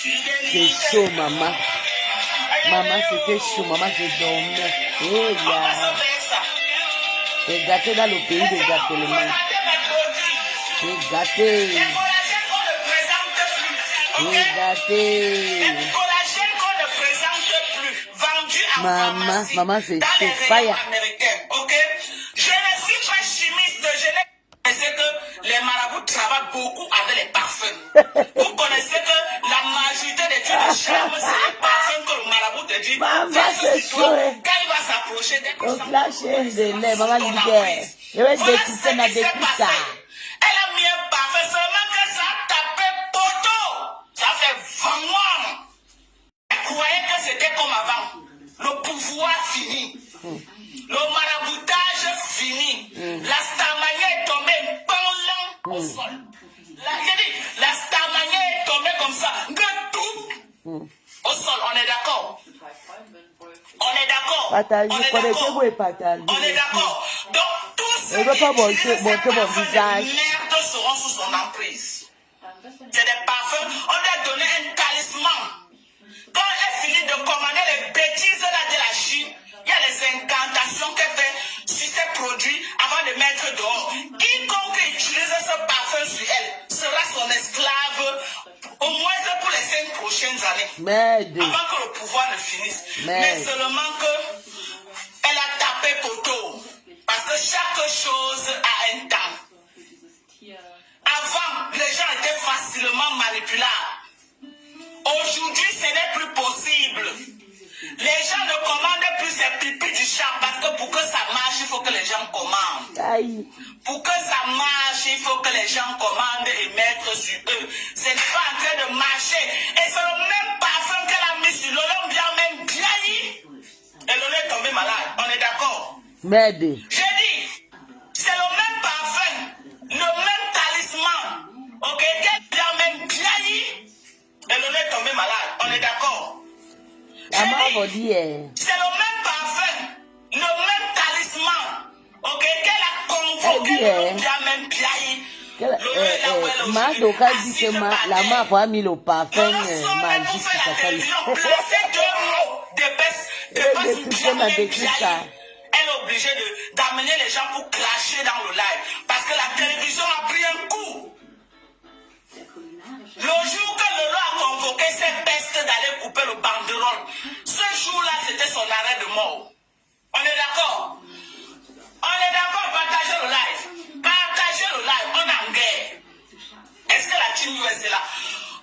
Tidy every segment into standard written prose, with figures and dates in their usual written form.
C'est chaud, maman. Maman, c'était chaud. Maman, je dormais. Et là, j'ai gâté dans le pays des gâtelements. J'ai gâté. J'ai gâté. Maman, c'est chaud. Fire. Je ne suis pas chimiste, je sais que les marabouts travaillent beaucoup avec les parfums. Vous connaissez que la majorité des trucs de charme, c'est les parfums que le marabout te dit. Maman, c'est chaud. Quand il va s'approcher des au flash de lait, maman dit que je vais découper ma découpe. Elle a mis un parfum seulement que ça a tapé poteau. Ça fait 20 mois. Elle croyait que c'était comme avant. Le pouvoir fini. Le maraboutage fini. La Starmania est tombée pendant au sol. La Starmania est tombée comme ça. Au sol, on est d'accord. On est d'accord. Connectez-vous et partagez. On est d'accord. Donc, tous ceux qui utilisent ces parfums de merde seront sous son emprise. C'est des parfums. On lui a donné un talisman. Quand elle finit de commander les bêtises là de la Chine, il y a les incantations qu'elle fait sur ses produits avant de mettre dehors. Quiconque utilise ce parfum sur elle sera son esclave au moins pour les 5 prochaines années. Avant que le pouvoir ne finisse. Mais seulement que elle a tapé poteau. Parce que chaque chose a un temps. Avant, les gens étaient facilement manipulables. Aujourd'hui, ce n'est plus possible. Les gens ne commandent plus ces pipis du chat parce que pour que ça marche, il faut que les gens commandent. Pour que ça marche, il faut que les gens commandent et mettent sur eux. C'est pas en train de marcher. Et c'est le même parfum qu'elle a mis sur Lolo bien même Biaï. Et Lolo est tombé malade. On est d'accord? J'ai dit, c'est le même parfum, le même talisman. Ok, qu'elle bien même Biaï. Et Lolo est tombé malade. On est d'accord? C'est le même parfum, le même talisman. Ok, qu'elle a convoqué le bien même Biaï. Madoka dit que la main a mis le parfum magique sur sa télévision. Placez 2 mots de base. Elle est obligée d'amener les gens pour clasher dans le live. Parce que la télévision a pris un coup. Le jour que Lolo a convoqué ses pestes d'aller couper le banderole, ce jour-là, c'était son arrêt de mort. On est d'accord? On est d'accord, partagez le live. Partagez le live, on est en guerre. Est-ce que la team USA est là?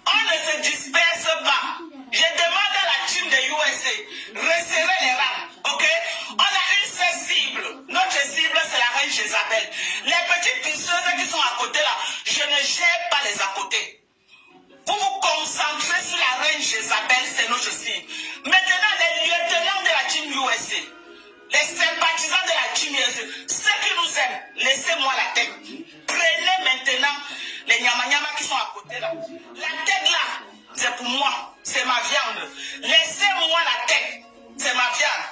On ne se disperse pas. Je demande à la team de USA, resserrez les rangs, ok? On a une seule cible. Notre cible, c'est la reine Jézabel. Les petites pisseuses qui sont à côté là, je ne gère pas les à côté. Vous vous concentrez sur la reine Jézabel, c'est notre cible. Maintenant, les lieutenants de la team USA, les sympathisants de la team USA, ceux qui nous aiment, laissez-moi la tête. Prenez maintenant les nyama qui sont à côté là. La tête là, c'est pour moi, c'est ma viande. Laissez-moi la tête, c'est ma viande.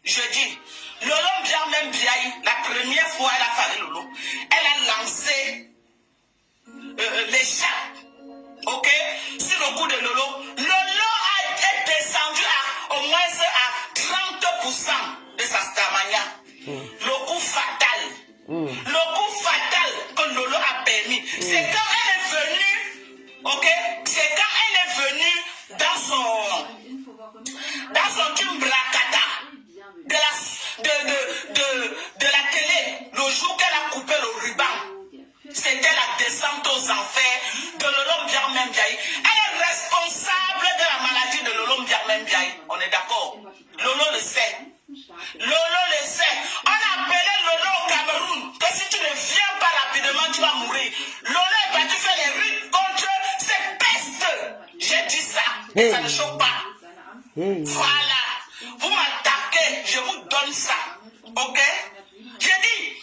Je dis, Lolo bien même Biaï, la première fois elle a fallu Lolo, elle a lancé les chats. Ok, sur le coup de Lolo, Lolo a été descendu au moins à 30% de sa Starmania. Le coup fatal. Le coup fatal que Lolo a permis. C'est quand elle est venue, ok, c'est quand elle est venue dans son team Brakata de la télé, le jour qu'elle a coupé le ruban. C'était la descente aux enfers de Lolo Biarmem Biaï. Elle est responsable de la maladie de Lolo Biarmem Biaï. On est d'accord? Lolo le sait. Lolo le sait. On a appelé Lolo au Cameroun que si tu ne viens pas rapidement, tu vas mourir. Lolo est parti faire les rites contre ces pestes. J'ai dit ça. Et ça ne choque pas. Voilà. Vous m'attaquez, je vous donne ça. Ok? J'ai dit,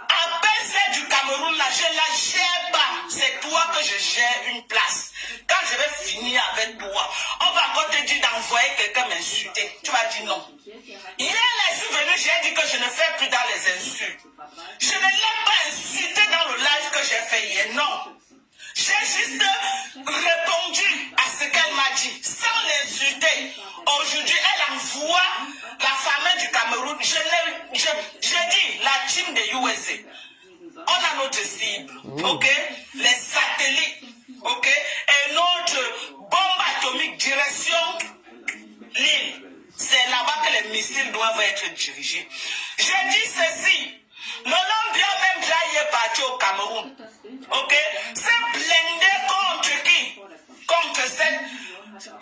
appelle celle du Cameroun là, je ne la gère pas. C'est toi que je gère une place. Quand je vais finir avec toi, on va encore te dire d'envoyer quelqu'un m'insulter. Tu vas dire non. Hier, là, je suis venu, j'ai dit que je ne fais plus dans les insultes. Je ne l'ai pas insulté dans le live que j'ai fait hier, non. J'ai juste répondu à ce a dit, sans l'insulter, aujourd'hui, elle envoie la famille du Cameroun. J'ai dit, la team des USA. On a notre cible, ok? Les satellites, ok? Et notre bombe atomique direction l'île. C'est là-bas que les missiles doivent être dirigés. Je dis ceci. L'Olympia même déjà y est parti au Cameroun. Ok? C'est blindé contre qui? Contre cette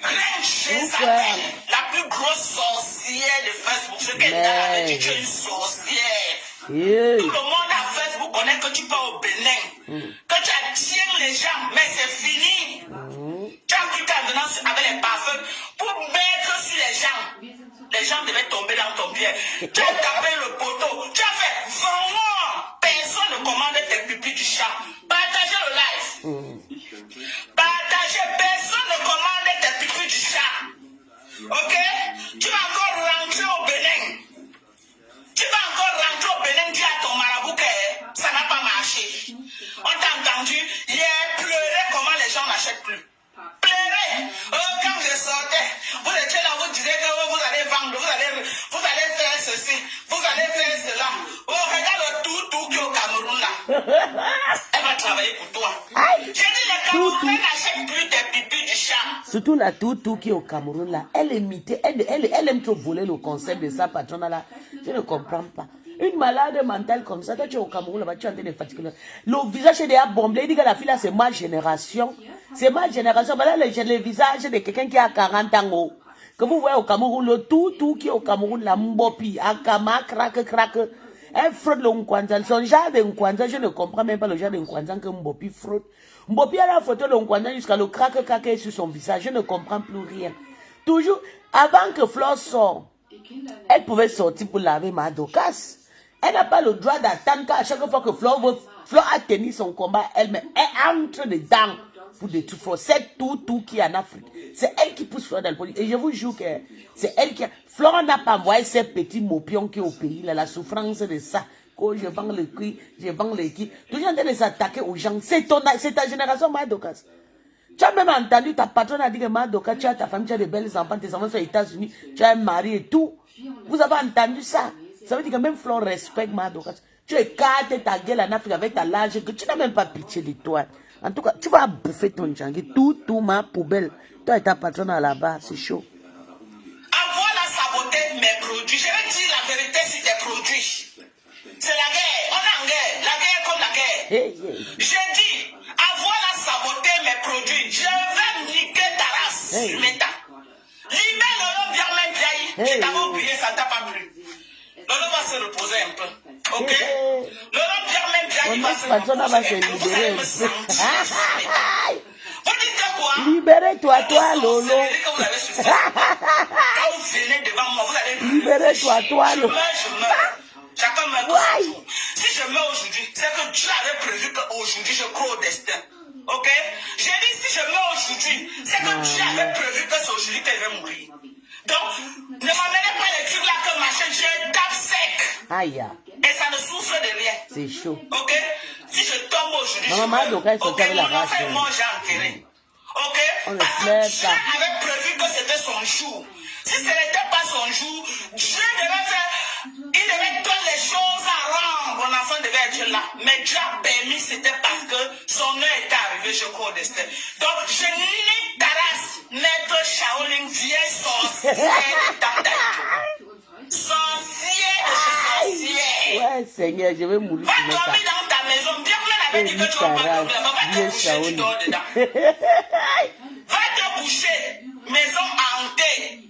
reine Jézabel, la plus grosse sorcière de Facebook. Ce qu'elle a dit, tu es une sorcière. Tout le monde à Facebook connaît que tu pars au Bénin. Que tu attiens les gens, mais c'est fini. Tu as pris ta venance avec les parfums pour mettre sur les gens. Les gens devaient tomber dans ton pied. Tu as tapé le poteau. Tu as fait vraiment. Personne ne commande tes pupilles du chat. Partagez le live. Partagez. Personne ne commande tes pupilles du chat. Ok? Tu vas encore rentrer au Bénin. Tu vas encore rentrer au Bénin, dire à ton marabout que ça n'a pas marché. On t'a entendu hier pleurer comment les gens n'achètent plus. Pleurer. Quand je sortais, vous étiez là, vous disiez que vous allez vendre, vous allez faire ceci, vous allez faire cela. Oh, regarde tout qui est au Cameroun là. Elle va travailler pour toi. J'ai dit, les Camerounais n'achètent plus tes pipis du chat. Surtout la tout qui est au Cameroun là, elle aime trop voler le concept de sa patronne là. Je ne comprends pas. Une malade mentale comme ça, toi tu es au Cameroun là-bas, tu es en train de fatiguer. Le visage est déjà bombé, il dit que la fille là c'est ma génération. C'est ma génération. Voilà le visage de quelqu'un qui a 40 ans. Que vous voyez au Cameroun, le tout qui est au Cameroun, la mbopi, akama, craque. Elle fraude le Nkwanzan. Son genre de Nkwanzan, je ne comprends même pas le genre de Nkwanzan que Mbopi fraude. Mbopi a la photo de Nkwanzan jusqu'à le craque sur son visage. Je ne comprends plus rien. Toujours, avant que Flore sorte, elle pouvait sortir pour laver Madokas. Elle n'a pas le droit d'attendre qu'à chaque fois que Flore a tenu son combat, elle entre dedans pour détruire Flore. C'est tout qui est en Afrique. C'est elle qui pousse Flore dans le pays. Et je vous jure que c'est elle qui a... Flore n'a pas envoyé ces petits mopions qui est au pays. Là, la souffrance de ça. Quand je vends le cuir, je vends les qui. Toujours en train de s'attaquer aux gens. C'est ta génération, Madokas. Tu as même entendu, ta patronne a dit que Madoka, tu as ta famille, tu as de belles enfants, tes enfants sont aux États-Unis, tu as un mari et tout. Vous avez entendu ça? Ça veut dire que même Flore respecte Madoka. Tu écartes ta gueule en Afrique avec ta large, que tu n'as même pas pitié de toi. En tout cas, tu vas bouffer ton djangui, tout ma poubelle. Toi et ta patronne là-bas, c'est chaud. Envoie la saboter mes produits. Je vais dire la vérité sur tes produits. C'est la guerre. On est en guerre. La guerre comme la guerre. J'ai dit, envoie la saboter mes produits. Je vais niquer ta race. Méta. Libère Lolo bien même Biaï. Je t'avais oublié, ça ne t'a pas plu. Lolo va se reposer un peu. Ok? Lolo bien même Biaï va se reposer. Vous allez me sentir. Vous dites quoi? Libérez-toi, toi, Lolo. Vous avez souffert. Quand vous venez devant moi, vous allez. Libérez-toi, toi, Lolo. Je meurs. Chacun meurt son jour. Si je meurs aujourd'hui, c'est que Dieu avait prévu qu'aujourd'hui je crois au destin. Ok? J'ai dit si je meurs aujourd'hui, c'est que Dieu avait prévu que c'est aujourd'hui que je vais mourir. Donc, ne m'amenez pas les trucs là que ma chaîne, je tape sec. Aïe. Et ça ne souffre de rien. C'est chaud. Ok? Si je tombe aujourd'hui, je meurs. Ok, mon enfant est mort, j'ai enterré. Ok? Parce que Dieu avait prévu que c'était son jour. Si ce n'était pas son jour, Dieu devait faire. Il devait donner les choses à rendre. Mon enfant devait être là. Mais Dieu a permis, c'était parce que son heure était arrivée, je crois, au destin. Donc, je nique ta race, maître Shaolin, vieille sorcière de Tandaïdo. Sorcière de chez sorcière. Ouais, Seigneur, je vais mourir. Va dormir dans ta maison. Bien qu'on avait dit que tu vas pas dormir. Va te coucher, tu dors dedans. Va te coucher. Maison hantée.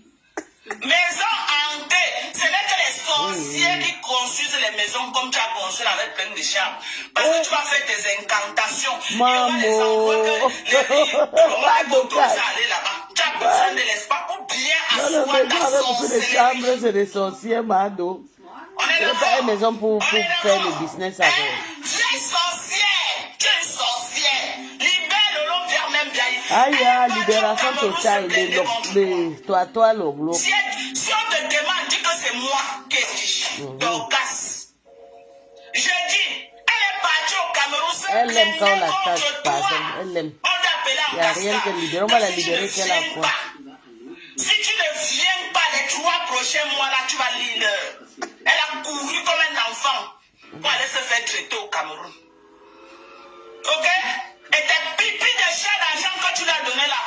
Maison hantée. Ce n'est que les sorciers qui construisent les maisons comme tu as construit avec plein de charme. Parce que tu vas faire tes incantations. Maman. Il y aura les endroits que les autorisés à aller là-bas. Tu as besoin de l'espace pour bien asseoir ta sorcellerie. C'est des sorciers, Mado. On est d'accord. C'est une maison pour faire le business avec. Tu es sorcière. Tu es sorcière. Libère le long vers même bien. Aïe, libération totale. Toi, l'oglo. Si on te demande, dis que c'est moi qui ai dit. Donc, casse. Je dis, elle est partie au Cameroun. Elle aime quand on la tape, pardon. Elle aime. On t'a appelée en Il n'y a rien cascade. que libérer. On va la Si tu libérer ne qu'elle a viens quoi. pas, si tu ne viens pas les 3 prochains mois là, tu vas lire l'heure. Elle a couru comme un enfant pour aller se faire traiter au Cameroun. Ok? Et tes pipis de chat d'argent que tu lui as donné là,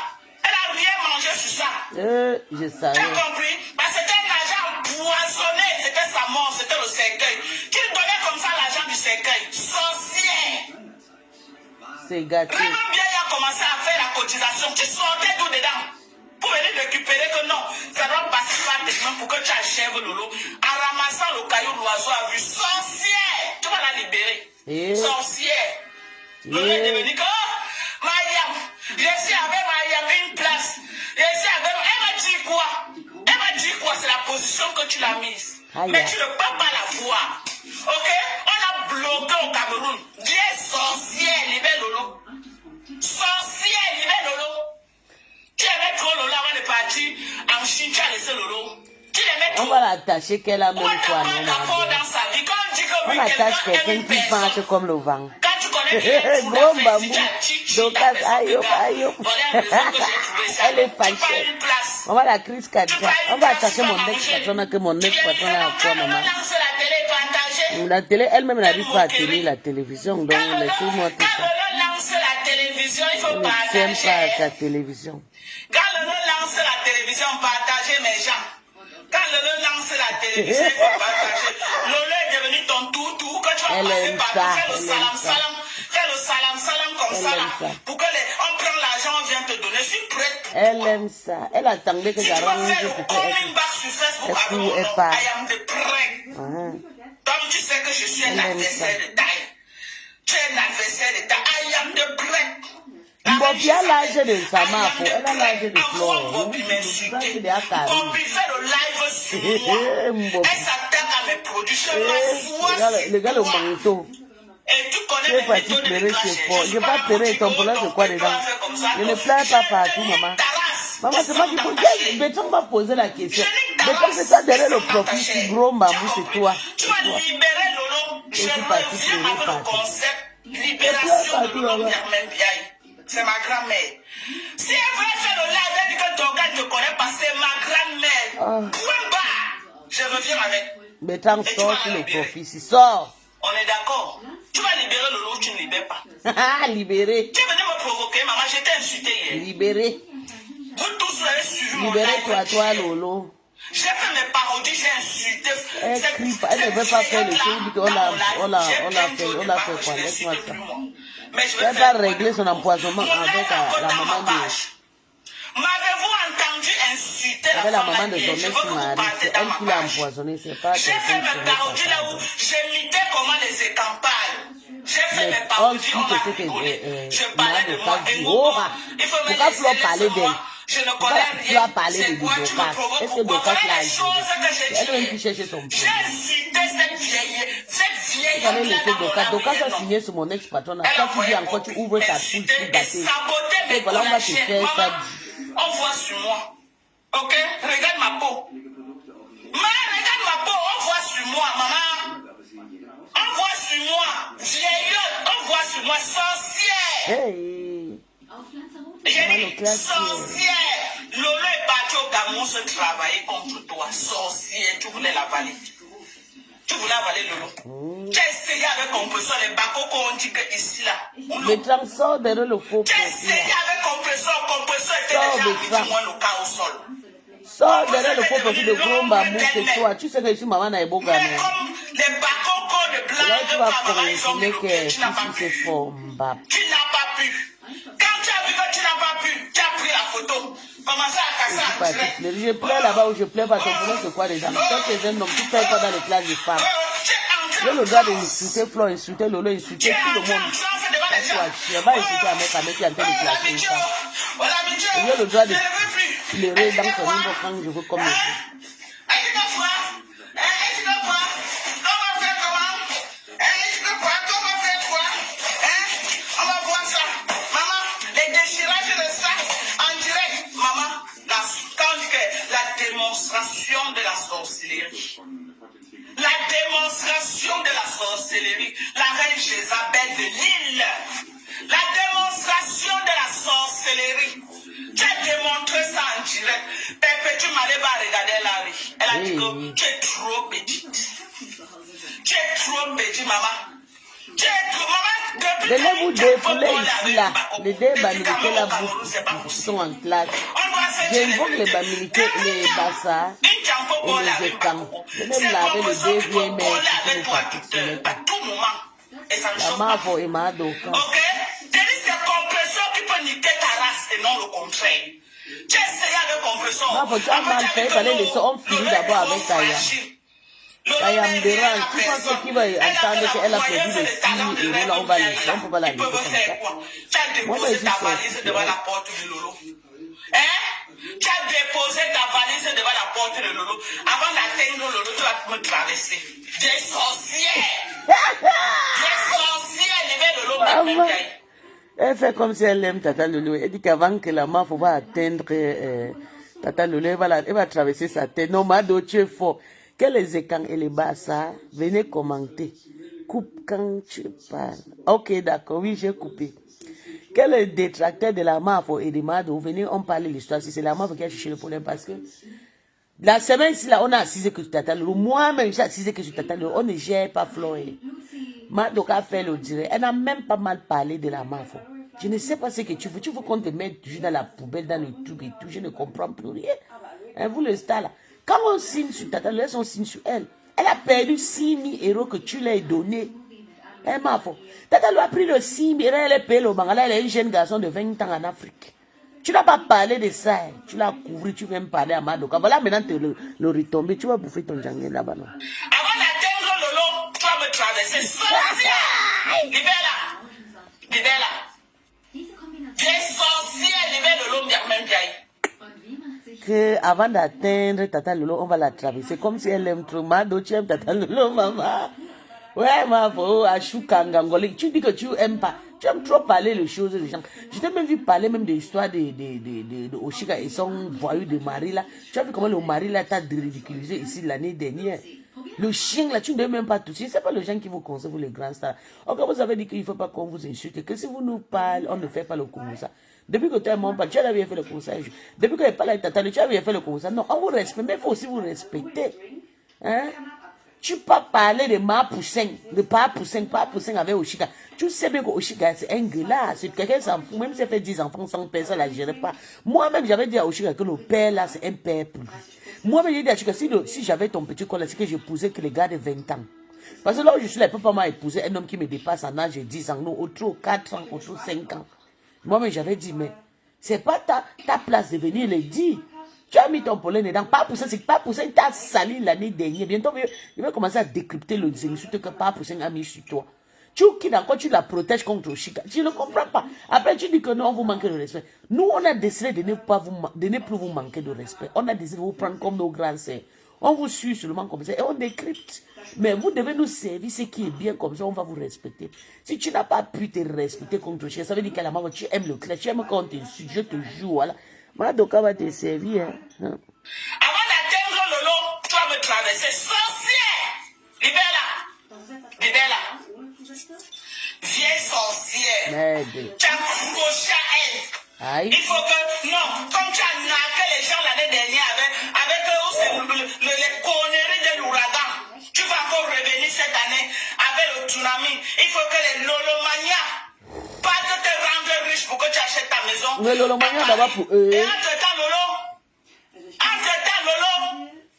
elle a rien mangé sur ça. Je Tu savais. as compris? Parce que c'était un argent empoisonné, c'était sa mort, c'était le cercueil. Tu lui donnais comme ça l'argent du cercueil. Sorcière! C'est gâté. Vraiment bien, il a commencé à faire la cotisation. Tu sortais tout dedans. Pour venir récupérer que non, ça doit passer par tes mains pour que tu achèves Lolo. En ramassant le caillou, l'oiseau a vu. Sorcière! Tu vas la libérer. Sorcière! Lolo est devenu que, oh, Mariam, je suis avec Mariam une place. Je suis avec. Elle m'a dit quoi? Elle m'a dit quoi? C'est la position que tu l'as mise. Mais tu ne peux pas la voir. Ok? On a bloqué au Cameroun. Viens, sorcière, libère Lolo. Sorcière, libère Lolo. Tu aimais trop Lolo avant de partir en Chine, tu as laissé Lolo. Tu l'aimais trop. On va l'attacher qu'elle a même quoi, non, d'accord dans sa vie. Quand on dit que on oui, attache quelqu'un quelqu'un aime une qui personne, marche comme le vent. quand tu connais bien tout Gros la bambou. si tu as chichi, Docas, ta aïe, personne, aïe. voilà une raison que j'ai trouvé ça. Elle est Tu prends fâchée. une place. On va la crise Tu cardiaque. prends On une va place, attacher tu vas mon manger. ex-patron, que mon Tu viens ex-patron de a quoi, quand maman. Lolo lance la télé, partagez. La télé, elle-même n'arrive pas à tenir la télévision, donc laissez-moi tout Quand ça. Lolo lance la télévision, il faut Elle ne tient pas à partager. sa télévision. Quand Lolo lance la télévision, partagez mes gens. Quand Lolo lance la télévision, il faut partager. Lolo est devenu ton toutou, que tu vas Elle passer aime partout. ça, Fais le elle salam aime ça. salam. Fais le salam salam comme Elle ça aime là. ça. Pour que on prend l'argent, on vient te donner. Je suis prête pour Elle toi. aime ça. Elle attendait que Si tu vas j'arrange faire le pour coming back sur Facebook avec mon elle nom, part. I am the prêt. Tom, tu sais que je suis un Elle aime adversaire ça. de taille. Tu es un adversaire de taille. I am the prêt. Mbopi a l'âge de sa mère, elle a l'âge de Envoie Flore. Bobby m'insulter. Ça, c'est des accaris. Bobby fait le live sur moi. Mbopi. Elle s'attaque à mes produits. Je m'assois Le gars, le sur toi. manteau. Et tu Tu connais es mes parti méthodes de pleurer clasher. chez Fort. Je Je suis vais pas pas la pleurer, boutique ton où problème c'est ton quoi père dedans? fait comme ça. Je ne pleure pas partout, Je maman. ta race. Maman, c'est moi qui Descends pose. dans ta chaise. Béton m'a posé la question. Je nique ta Béton, race. c'est toi derrière le Descends dans ta profil, chaise. si gros bambou, Tu as c'est compris? toi. Tu C'est vas toi. libérer Lolo. Je suis partie reviens pleurer avec le partout. concept Et libération puis, de Lolo là-bas. Germain Biaye. C'est ma grand-mère. Si elle voulait faire le live, elle dit que Doga ne te connaît pas, c'est ma grand-mère. Point barre. Je reviens avec. Béton Et tu sort vas sur la le libérer. profil. Sors. On est d'accord. Tu vas libérer Lolo ou tu ne libères pas. Libéré. Tu es venu me provoquer, maman, je t'ai insulté hier. Libéré. Vous tous, vous avez suivi mon Libérez-toi, live. toi, Lolo. J'ai fait mes parodies, j'ai insulté. Elle crie pas, elle ne veut pas faire le show, dit qu'on l'a fait quoi, laisse-moi ça. Mais je vais Elle faire va régler son empoisonnement Mon avec live la encore dans maman ma de... page. M'avez-vous entendu insulter Avec la la femme maman de hier? son Je veux que vous ex-mari, partez c'est dans elle ma qui l'a page. empoisonné, c'est pas J'ai fait quelqu'un qui mes veut parodies là où j'imitais comment les écampades. J'ai fait Mais mes on parodies, suit on que a c'est que, rigolé. Je parlais de Mado moi. Kasi, Et oh, il faut me pourquoi laisser, Flo parler laisse-moi. d'elle? Je ne Pourquoi connais tu vas rien. parler C'est de quoi tu me Docas? provoques? Est-ce que Pourquoi? Docas Voilà l'a les dit? choses que j'ai Elle dit. veut qui chercher son J'ai problème. insulté cette vieille. Cette vieille. Il fallait laisser Docas. Docas a signé sur mon ex-patron. Toi, tu dis encore, tu ouvres ta bouche pour gâter. Et voilà, on va te faire ça. On voit sur moi. Ok? Regarde ma peau. Regarde ma peau. On voit sur moi, maman. On voit sur moi. Vieillotte. On voit sur moi. Sorcière. Hey! J'ai dit sorcière. Lolo est parti au Cameroun se travailler contre toi. Sorcière. Tu voulais l'avaler. Tu voulais avaler Lolo. Tu as essayé avec compresseur les bacos qu'on dit que ici là. Le tram sort derrière le faux Tu as profil. essayé avec compresseur. Compresseur était déjà à moins le cas au sol. Sors derrière le faux profil de gros bambou, c'est toi. Tu sais que je suis maman Naïboga. Mais comme les bacocos de Là, tu vas blague, ils ont mis le continuer pied, que tu n'as pas ici c'est pu. fort, Mbap. Tu n'as pas pu. Quand tu as vu que tu n'as pas pu, tu as pris la photo. Commencé à casser en direct. Je pleure là-bas ou je pleure pas. Ton problème c'est quoi déjà? Toi, tu es un homme, tu fais quoi dans les classes de femmes? J'ai le droit d'insulter Flo, insulter Lolo, insulter tout le monde. Je vais pas insulter un mec qui est en train de classer une femme. J'ai le droit de pleurer dans son niveau quand je veux comme je veux. Démonstration de la sorcellerie. La démonstration de la sorcellerie. La reine Jézabel de l'île. La démonstration de la sorcellerie. direct. Perpétue Malé va regarder Larry. Elle a dit que tu es trop petite. Tu es trop petite, maman. Tu es trop, maman. Depuis Venez vous défouler ici là. Les deux militaires là sont en classe. J'invoque les militaires, les bassas et les étangs. Venez me laver les deux vieilles mères à tout moment. Et ça me la choque pas. mafo et ma doka. Ok? C'est compression qui peut niquer ta race et non le contraire. Tu as essayé avec compression. Mafo, tu as mal fait, il fallait les on finit d'abord avec Kaya. Kaya me dérange. Tu penses qu'il va entendre qu'elle a perdu le signe et là on va les on peut pas la laisser comme ça. Tu as déposé ta valise devant la porte de Lolo. Hein? Tu as déposé ta valise devant la porte de Lolo. Avant d'atteindre Lolo, tu vas me traverser. Des sorcières! Des sorcières! Levez Lolo, maintenant. Elle fait comme si elle aime Tata Lolo. Elle dit qu'avant que la mafo va atteindre Tata Lolo, elle va traverser sa tête. Non, Mado, tu es fort. Que les écans et les bassas, venez commenter. Coupe quand tu parles. Ok, d'accord, oui, j'ai coupé. Que les détracteurs de la mafo et de Mado, venez, on parle de l'histoire. Si c'est la mafo qui a cherché le problème, parce que la semaine ici, là, on a assisé que sur Tata Lolo. Moi-même, j'ai assisé que sur Tata Lolo. On ne gère pas Floé. Mado a fait le direct. Elle n'a même pas mal parlé de la mafo. Je ne sais pas ce que tu veux. Tu veux qu'on te mette toujours dans la poubelle, dans le tube et tout. Je ne comprends plus rien. Hein, vous le star là. Quand on signe sur Tata Lolo, on signe sur elle. Elle a perdu 6 000 € que tu lui as donné. Hein, mafo. Tata Lolo a pris le 6 000 €. Elle est payée au Bangala. Elle est un jeune garçon de 20 ans en Afrique. Tu n'as pas parlé de ça. Hein. Tu l'as couvert. Tu viens me parler à Madoka. Voilà, maintenant, tu le retomber. Tu vas bouffer ton jangue là-bas. Non? Avant d'atteindre Lolo, tu vas me traverser. Sorcière! Libère-la! Libère-la! Viens sorcière! Libère Lolo, même vieille. Que avant d'atteindre Tata Lolo, on va la traverser comme si elle aime trop. Mado, tu aimes Tata Lolo, maman. Ouais, ma faux, Achou Kangangoli. Tu dis que tu aimes pas. Tu aimes trop parler les choses des gens. Je t'ai même vu parler même de l'histoire de Oshika et son voyou de mari là. Tu as vu comment le mari là t'a ridiculisé ici l'année dernière. Le chien là, tu ne donnes même pas tout. Ce n'est pas les gens qui vous conseillent, vous les grands stars. Ok, vous avez dit qu'il ne faut pas qu'on vous insulte. Que si vous nous parlez, on ne fait pas le commensal. Depuis que tu es mon père, tu avais fait le conseil. Depuis que tu parles avec Tata, tu avais fait le conseil. Non, on vous respecte, mais il faut aussi vous respecter. Hein? Tu peux pas parler de ma poussin, de pas poussin avec Oshika. Tu sais bien que Oshika, c'est un gars, c'est quelqu'un s'en fout. Même si elle fait 10 enfants sans père, ça ne la gère pas. Moi-même, j'avais dit à Oshika que le père là, c'est un père pour lui. Moi-même, j'ai dit à Oshika, si j'avais ton petit col, c'est que j'épousais que les gars de 20 ans. Parce que là où je suis là, il ne peut pas m'épouser un homme qui me dépasse en âge de 10 ans, non, autour 4 ans, autour 5 ans. Moi-même, j'avais dit, mais c'est pas ta place de venir le dire. Tu as mis ton pollen dedans. Pas pour ça, c'est pas pour ça que tu as sali l'année dernière. Bientôt, il va commencer à décrypter le insultes que pas pour ça a mis sur toi. Tu quittes encore, tu la protèges contre Oshika. Je ne comprends pas. Après, tu dis que non, on vous manque de respect. Nous, on a décidé de ne plus vous manquer de respect. On a décidé de vous prendre comme nos grands sœurs. On vous suit seulement comme ça et on décrypte. Mais vous devez nous servir ce qui est bien comme ça, on va vous respecter. Si tu n'as pas pu te respecter contre Oshika, ça veut dire qu'à la maman, tu aimes le clash, tu aimes quand on t'insulte, je te joue, voilà. Madoka va te servir. Hein. Avant d'atteindre Lolo, tu vas me traverser. Sorcière! Libère-la! Libère-la! Vieille sorcière! Merde. Tu as accroché à elle. Aïe. Il faut que... Non, comme tu as naqué les gens l'année dernière avec les conneries de l'ouragan, tu vas encore revenir cette année avec le tsunami. Il faut que les Lolomania pas de te rendre riche pour que tu achètes ta maison. Mais Lolomania d'abord pour eux. Et entre-temps, Lolo,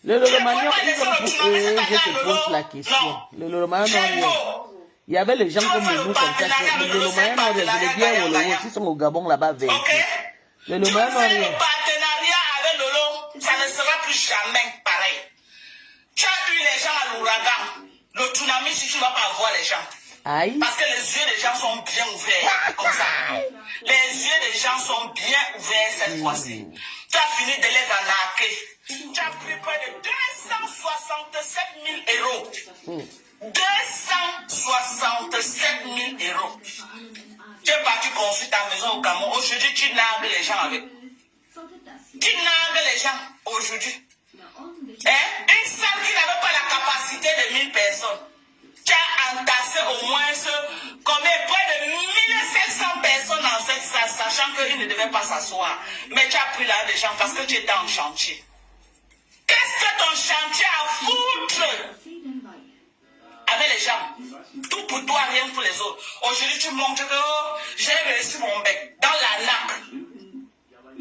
le Lolomania, je te pose la question. Le Lolomania, non. Il y avait les gens comme nous comme ça. Le Lolomania, non, les biens qui sont au Gabon là-bas vers. Le Lolomania, non. Le partenariat avec Lolo, ça ne sera plus jamais pareil. Tu as eu les gens à l'ouragan. Le tsunami, si tu ne vas pas voir les gens. Aïe. Parce que les yeux des gens sont bien ouverts, comme ça. Les yeux des gens sont bien ouverts cette fois-ci. Tu as fini de les arnaquer. Tu as pris près de 267 000 €. 267 000 €. Tu es parti construire ta maison au Cameroun. Aujourd'hui, tu nargues les gens avec. Tu nargues les gens aujourd'hui. Hein? Une salle qui n'avait pas la capacité de 1000 personnes. Tu as entassé au moins près de 1500 personnes dans cette salle, sachant que qu'il ne devait pas s'asseoir. Mais tu as pris là des gens parce que tu étais en chantier. Qu'est-ce que ton chantier a à foutre avec les gens? Tout pour toi, rien pour les autres. Aujourd'hui, tu montres que oh, j'ai réussi mon bec dans la nappe.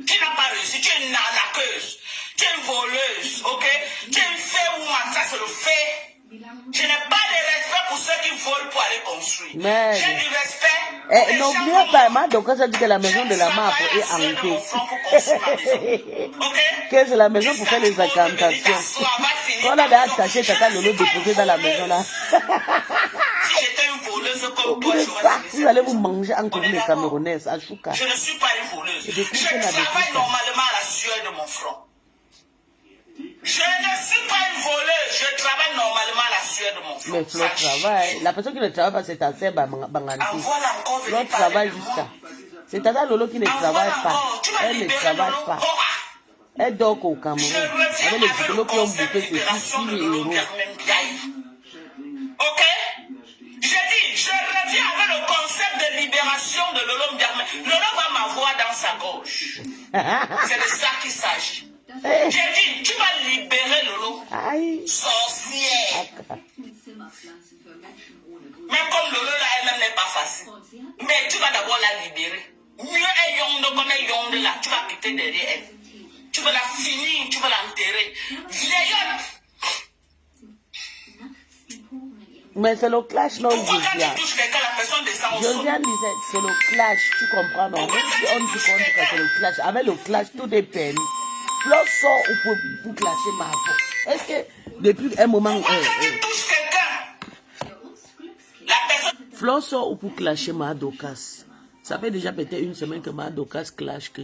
Tu n'as pas réussi, tu es une arnaqueuse, tu es une voleuse, ok? Tu es une fée ou ça c'est le fait. Je n'ai pas de respect pour ceux qui volent pour aller construire. Mais... j'ai du respect. N'oubliez pas, ma donc ça dit que la maison de la map est hantée. Que c'est la maison pour faire les incantations. Quand on a attaché Tata Lolo déposé dans la maison là. Si j'étais une voleuse comme toi, vous allez vous manger entre vous les Camerounaises à Chouka. Je ne suis pas une voleuse. Je travaille normalement à la sueur de mon front. Je ne suis pas une voleuse, je travaille normalement à la sueur de mon front. Mais Flo travaille. La personne qui ne travaille pas, c'est ta sœur Banganti. Flo travaille jusqu'à. C'est Tata Lolo qui ne travaille pas. Elle ne travaille pas. Elle dort au Cameroun. Avec les diplômes qui ont bouffé, c'est 6 000 €. Ok? J'ai dit, je reviens avec le concept de libération de Lolo Mdiarmé. Lolo va m'avoir dans sa gauche. C'est de ça qu'il s'agit. J'ai dit, tu vas libérer Lolo. Sorcière. Même comme Lolo là, elle-même n'est pas facile. Mais tu vas d'abord la libérer. Mieux est Yondo comme elle Yondo là, tu vas quitter derrière elle. Tu vas la finir, tu vas l'enterrer. Vieillotte. Mais c'est le clash, non, Josiane. Josiane disait, c'est le clash, tu comprends, non? Même si on dit qu'on dit que c'est le clash, avec le clash, tout dépend. Flo sort pour clasher ma peau. Est-ce que depuis un moment... Flo sort pour clasher ma Docas. Ça fait déjà peut-être une semaine que ma Docas clash que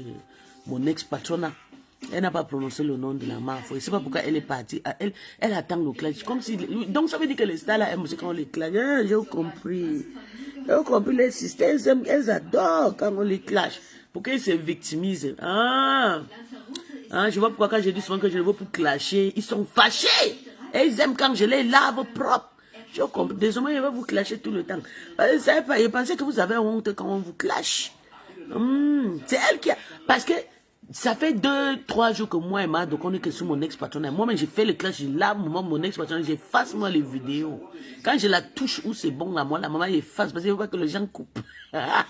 mon ex-patronat. Elle n'a pas prononcé le nom de la mafia. C'est pas pourquoi elle est partie. Elle attend le clash. Comme si, donc ça veut dire que les stars là aiment aussi quand on les clash. Ah, j'ai compris. J'ai compris les systèmes. Elles adorent quand on les clash. Pour qu'elles se victimisent. Ah, je vois pourquoi quand je dis souvent que je les veux pour clasher, ils sont fâchés. Et ils aiment quand je les lave propres. Je comprends. Désormais, je vais vous clasher tout le temps. Ils pensaient que vous avez honte quand on vous clash. C'est elle qui a... Parce que ça fait 2-3 jours que moi et ma donc on est que sur mon ex-patronat. Moi-même, j'ai fait le clash, je lave mon ex-patronat, j'efface moi les vidéos. Quand je la touche où c'est bon, là, moi, la maman efface parce qu'il ne faut pas que les gens coupent. La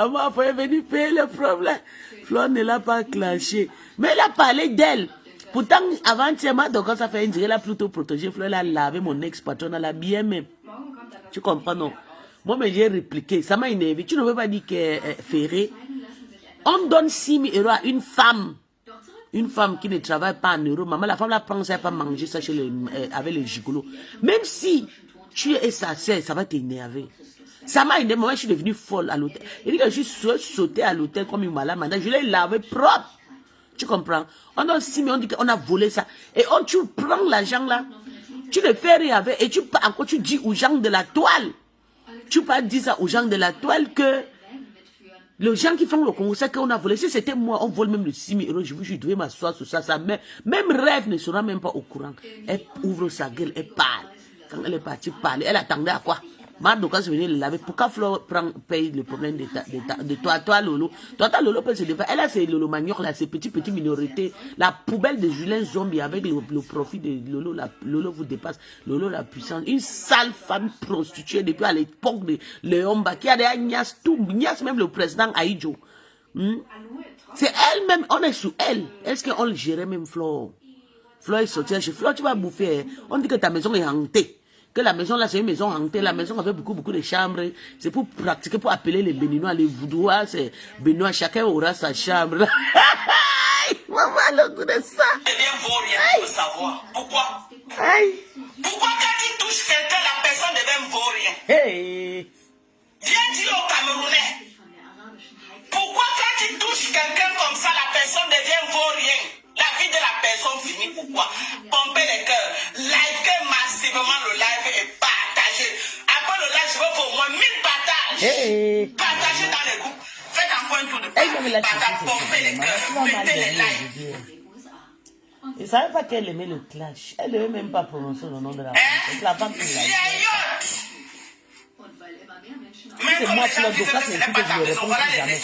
maman, il faut venir payer le problème. Flo ne l'a pas clashé. Mais elle a parlé d'elle. Pourtant, avant-hier, donc quand ça fait une dirait, elle a plutôt protégé. Flo, elle a lavé mon ex-patronat, elle a bien même. Tu comprends, non? Moi, mais j'ai répliqué. Ça m'a énervé. Tu ne veux pas dire que Ferré. On donne 6 000 € à une femme. Une femme qui ne travaille pas en euros. Maman, la femme la prend, ça ne va pas manger ça chez avec les gigolos. Même si tu es sa sœur, ça va t'énerver. Ça m'a énervé. Moi, je suis devenue folle à l'hôtel. Il dit que je suis sautée à l'hôtel comme une malade. Maintenant, je l'ai lavé propre. Tu comprends? On donne 6 000 €, on dit qu'on a volé ça. Et tu prends l'argent là. Tu le fais rien avec. Et encore, tu dis aux gens de la toile. Tu peux dire ça aux gens de la toile que les gens qui font le Congo, c'est qu'on a volé. Si c'était moi, on vole même les 6 000 €. Je devais m'asseoir sur ça. Même rêve ne sera même pas au courant. Elle ouvre sa gueule, elle parle. Quand elle est partie parler, elle attendait à quoi? Quand je venais le laver, pourquoi Flo paye le problème de toi, Lolo? Toi, Lolo peut se défendre. Elle a ses Lolo Manioc, là, ces petites minorités. La poubelle de Julien Zombie avec le profit de Lolo. Lolo vous dépasse. Lolo la puissance. Une sale femme prostituée depuis à l'époque de Léomba qui a des Nias, tout. Nias, même le président Aïdjo. C'est elle-même, on est sous elle. Est-ce qu'on le gérait même Flo? Flo est sorti chez Flo, tu vas bouffer. On dit que ta maison est hantée. Que la maison là c'est une maison hantée, la maison avait beaucoup de chambres, c'est pour pratiquer, pour appeler les Béninois, les Vaudois, c'est Béninois, chacun aura sa chambre. Maman, le goût de ça. Eh bien, vaut rien pour savoir. Pourquoi? Pourquoi quand tu touches quelqu'un, la personne devient vaut rien? Viens dire aux Camerounais. Pourquoi quand tu touches quelqu'un comme ça, la personne devient vaut rien? La vie de la personne finit pourquoi? Pomper les cœurs, liker massivement le live et partager. Après le live, je veux pour moi 1000 partages. Partagez dans les groupes. Faites encore un tour de partage. Pomper les cœurs, mettez les likes. Je ne savais pas qu'elle aimait le clash. Elle ne devait même pas prononcer le nom de la femme. C'est la femme qui l'a dit. Mais c'est moi, Fleur Docas, mais écoute, je ne réponds jamais.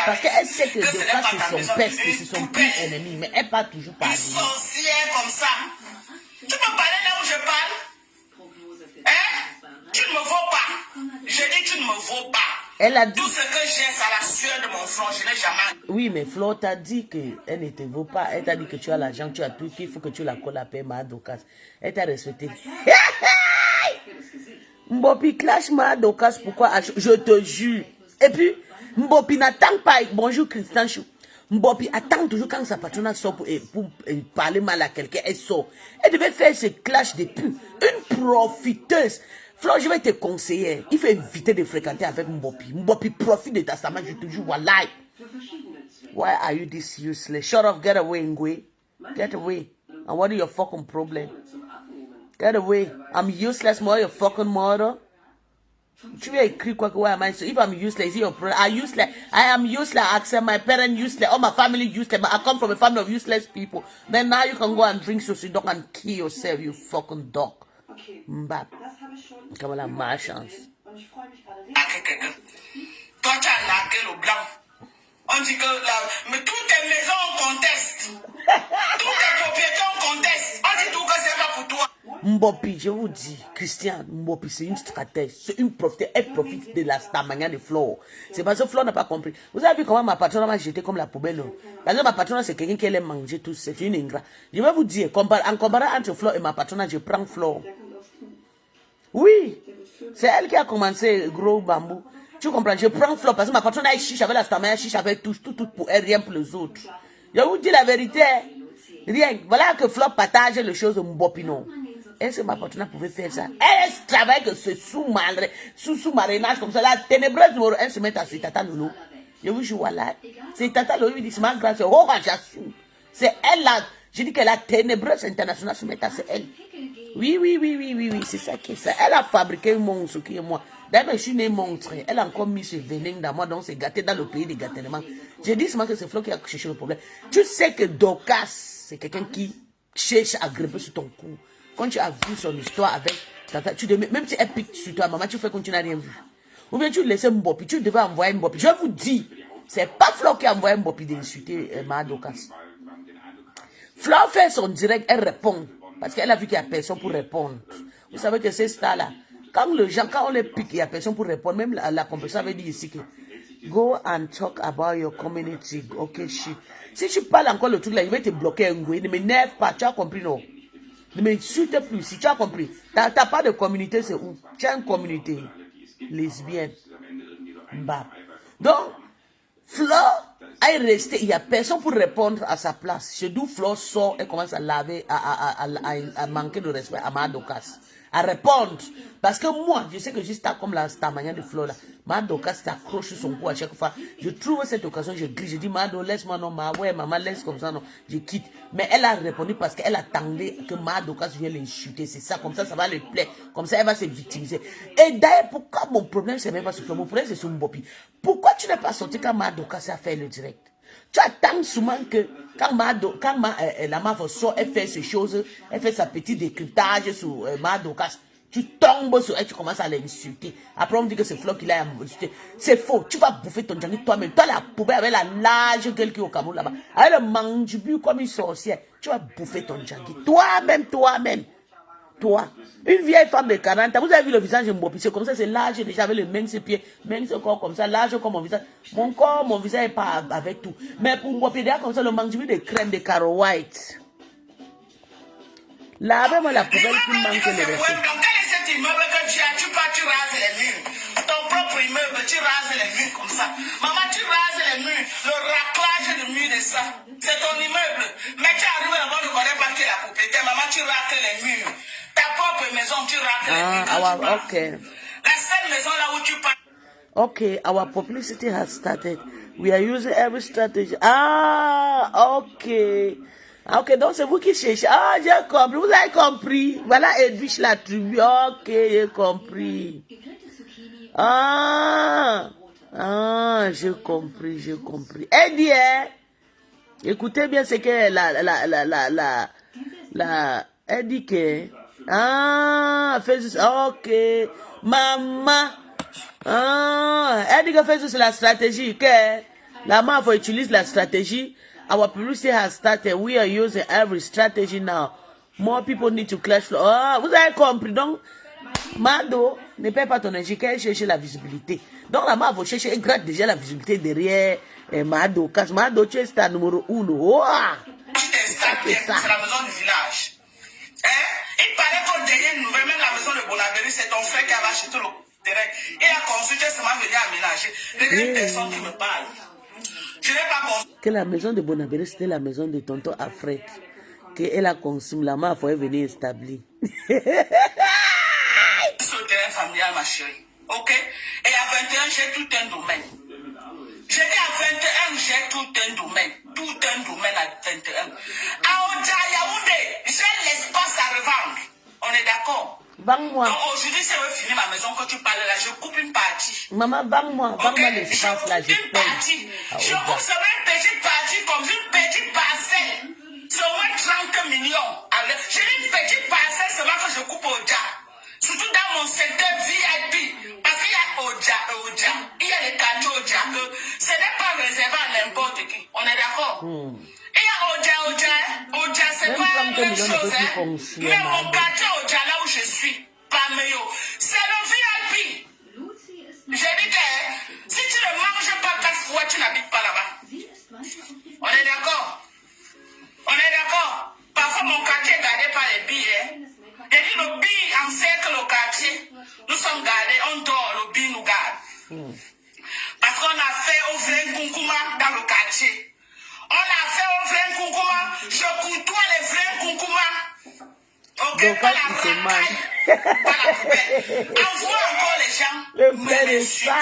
Parce qu'elle sait que Docas, c'est son peste, c'est son pire ennemi, mais elle parle toujours par lui. Sorcière comme ça. Tu peux parler là où je parle? Hein? Tu ne me vaux pas. Je dis tu ne me vaux pas. Elle a dit... Tout ce que j'ai, c'est la sueur de mon front. Je n'ai jamais... Oui, mais Fleur t'a dit qu'elle ne te vaut pas. Elle t'a dit que tu as l'argent, tu as tout, qu'il faut que tu la colles à paix, Docas. Elle t'a respecté. Mbopi clash Docas, pourquoi? Je te jure. Et puis, Mbopi n'attend pas. Bonjour Christian Chou. Mbopi attend toujours quand sa patronne sort pour parler mal à quelqu'un. Elle sort. Elle devait faire ce clash de pub. Une profiteuse. Flo, je vais te conseiller. Il faut éviter de fréquenter avec Mbopi. Mbopi profite de ta stamina. Je te jure, walai. Why are you this useless? Shut up, get away, Ngwe. Get away. And what is your fucking problem? Get away. I'm useless, more your fucking mother. Tu veux écrire quoi que why am I so? If I'm useless, your problem. I am useless. I accept my parents useless. All my family useless. But I come from a family of useless people. Then now you can go and drink so you don't and kill yourself, you fucking dog. Mbap. Comme la malchance. Toi, tu as laqué le blanc. On dit que mais toutes tes maisons on conteste. Toutes tes propriétés on conteste. On dit tout que c'est pas pour toi. Mbopi, je vous dis, Christian, Mbopi, c'est une stratège, c'est une profite, elle profite de la stamina de Flore. C'est parce que Flore n'a pas compris. Vous avez vu comment ma patronne m'a jeté comme la poubelle. Parce que ma patronne, c'est quelqu'un qui aime manger tout, c'est une ingrat. Je vais vous dire, en comparant entre Flore et ma patronne, je prends Flore. Oui, c'est elle qui a commencé gros bambou. Tu comprends? Je prends Flore parce que ma patronne, elle chiche avec la stamina, elle chiche avec tout pour elle, rien pour les autres. Je vous dis la vérité, rien. Voilà que Flore partage les choses de Mbopi, non. Est-ce que ma patronne pouvait faire ça? Elle travaille que ce sous-marinage comme ça, la ténébreuse numéro 1 se met à c'est Tata Lolo. Je vous jure, voilà. C'est Tata Lolo, il dit, c'est ma grâce, c'est Jassou. C'est elle là. Je dis que la ténébreuse internationale se met à c'est elle. Oui, c'est ça qui est ça. Elle a fabriqué un monstre qui est moi. D'ailleurs, je suis né monstre. Elle a encore mis ce venin dans moi, donc c'est gâté dans le pays des gâtements. J'ai dit seulement que c'est Flo qui a cherché le problème. Tu sais que Docas, c'est quelqu'un qui cherche à grimper sur ton cou. Quand tu as vu son histoire avec Tata, même si elle pique sur toi, maman, tu fais comme tu n'as rien vu. Ou bien tu laisses Mbopi, tu devais envoyer Mbopi. Je vous dis, c'est pas Flo qui a envoyé Mbopi d'insulter Docas. Flo fait son direct, elle répond. Parce qu'elle a vu qu'il n'y a personne pour répondre. Vous savez que c'est ça là. Quand on les pique, il n'y a personne pour répondre. Même la compétition avait dit ici que go and talk about your community. Ok, shit. Si tu parles encore le truc là, il va te bloquer un goût. Ne m'énerve pas, tu as compris, non? Ne m'insulte plus, si tu as compris. T'as pas de communauté, c'est où? Tu as une communauté lesbienne. Bah. Donc, Flo est resté, il n'y a personne pour répondre à sa place. C'est d'où Flo sort et commence à laver, à manquer de respect à Docas. À répondre. Parce que moi, je sais que juste comme la manière de Flo là, Docas s'accroche sur son cou à chaque fois. Je trouve cette occasion, je glisse, je dis, laisse-moi, non, ouais, maman, laisse comme ça, non, je quitte. Mais elle a répondu parce qu'elle attendait que Docas vienne l'insulter. C'est ça, comme ça va lui plaire. Comme ça, elle va se victimiser. Et d'ailleurs, pourquoi mon problème, c'est même pas sur Flo, mon problème, c'est sur Mbopi. Pourquoi tu n'es pas sorti quand Docas a fait le direct? Tu attends souvent que quand la MAF sort, elle fait ces choses, elle fait sa petite décryptage sur Docas. Tu tombes sur elle, tu commences à l'insulter. Après, on me dit que c'est Flo qui l'a insulté. C'est faux. Tu vas bouffer ton djangui toi-même. Toi, la poubelle avec la large gueule qui est au Cameroun là-bas. Avec le mandibu comme une sorcière. Tu vas bouffer ton djangui. Toi-même. Toi. Une vieille femme de 40 ans. Vous avez vu le visage de Mbopi? C'est comme ça, c'est large déjà avec le mince pied. Mince corps comme ça, large comme mon visage. Mon corps, mon visage n'est pas avec tout. Mais pour Mbopi, déjà comme ça, le mandibu de crème de Caro White. Là, avec la poubelle qui manque le reste. Immeuble que tu rases les murs. Ton propre immeuble, tu rases les murs comme ça. Maman, tu rases les murs. Le raclage de murs de ça, c'est ton immeuble. Mais tu arrives là-bas, ne connais pas qui est la propriété. Maman, tu racles les murs. Ta propre maison, tu racles les murs. Okay. La seule maison là où tu parles. Okay, our publicity has started. We are using every strategy. Okay. Ok, donc c'est vous qui cherchez. J'ai compris. Vous avez compris. Voilà Edwige la tribu. Ok, j'ai compris. J'ai compris. Eddie, écoutez bien ce que elle dit que. Ok. Maman. Ah, elle dit que fait c'est la stratégie. Que la MAF utilise la stratégie. Our publicity has started. We are using every strategy now. More people need to clash flow. Ah, vous avez compris. Donc, Mado ne perd pas ton énergie qu'elle cherche la visibilité. Donc la MAF va chercher, elle gratte déjà la visibilité derrière Mado. Parce que Mado, tu es star numéro 1. Wow. C'est la maison du village. Hein? Il paraît qu'au dernier nouvelle, même la maison de Bonaberry, c'est ton frère qui avait acheté le terrain. Il a consulté seulement venir aménager. Regarde une personne qui me parle. Je n'ai pas consulté. Que la maison de Bonaberry, c'était la maison de tonton Alfred. Qu'elle a consommé, la MAF est venue établir. Sur le terrain familial, ma chérie. Ok? Et à 21, j'ai tout un domaine. J'ai dit à 21, j'ai tout un domaine. Tout un domaine à 21. À Oja, Yaoundé, j'ai l'espace à revendre. On est d'accord? Vends-moi. Donc aujourd'hui, si je veux finir ma maison, quand tu parles là, je coupe une partie. Maman, vends-moi. Vends-moi l'espace là, je coupe une partie. Je coupe seulement une petite partie, comme une petite parcelle. C'est au moins 30 millions. J'ai une petite parcelle seulement que je coupe au Oja. Surtout dans mon secteur VIP. Parce qu'il y a Oja. Il y a les quartiers Oja. Ce n'est pas réservé à n'importe qui. On est d'accord? Il y a Oja, c'est pas la même chose. Mais mon quartier Oja, là où je suis, Pameyo, c'est le VIP. Je dis que si tu ne manges pas 4 fois, tu n'habites pas là-bas. On est d'accord? On est d'accord? Parfois, mon quartier est gardé par les billets. Et dit le billet encercle le quartier. Nous sommes gardés, on dort, le billet nous garde. Parce qu'on a fait au vrai Kunkuma dans le quartier. On a fait au vrai Kunkuma. Je côtoie les vrais Kunkuma. Ok, donc, pas la racaille, pas la poubelle. Envoie encore les gens. Le frère de ça.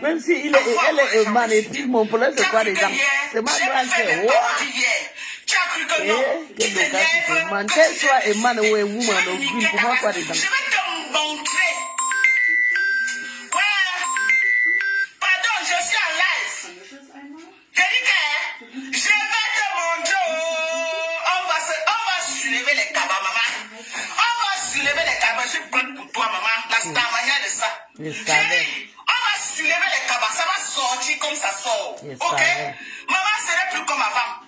Même si elle est man et puis mon problème c'est quoi les gens? C'est ma grande sœur. Tu as cru que non? Tu te lèves. Man, qu'elle soit un man ou un woman ou une pour moi quoi les gens? Je vais te montrer. Pardon, je suis en live. Je dis que je vais te montrer. On va soulever les cabas, maman. On va soulever les cabas. Je suis prête pour toi, maman. C'est la manière de ça. Je savais. On va soulever les cabas. Ça va sortir comme ça sort. Ok? Maman, ce n'est plus comme avant.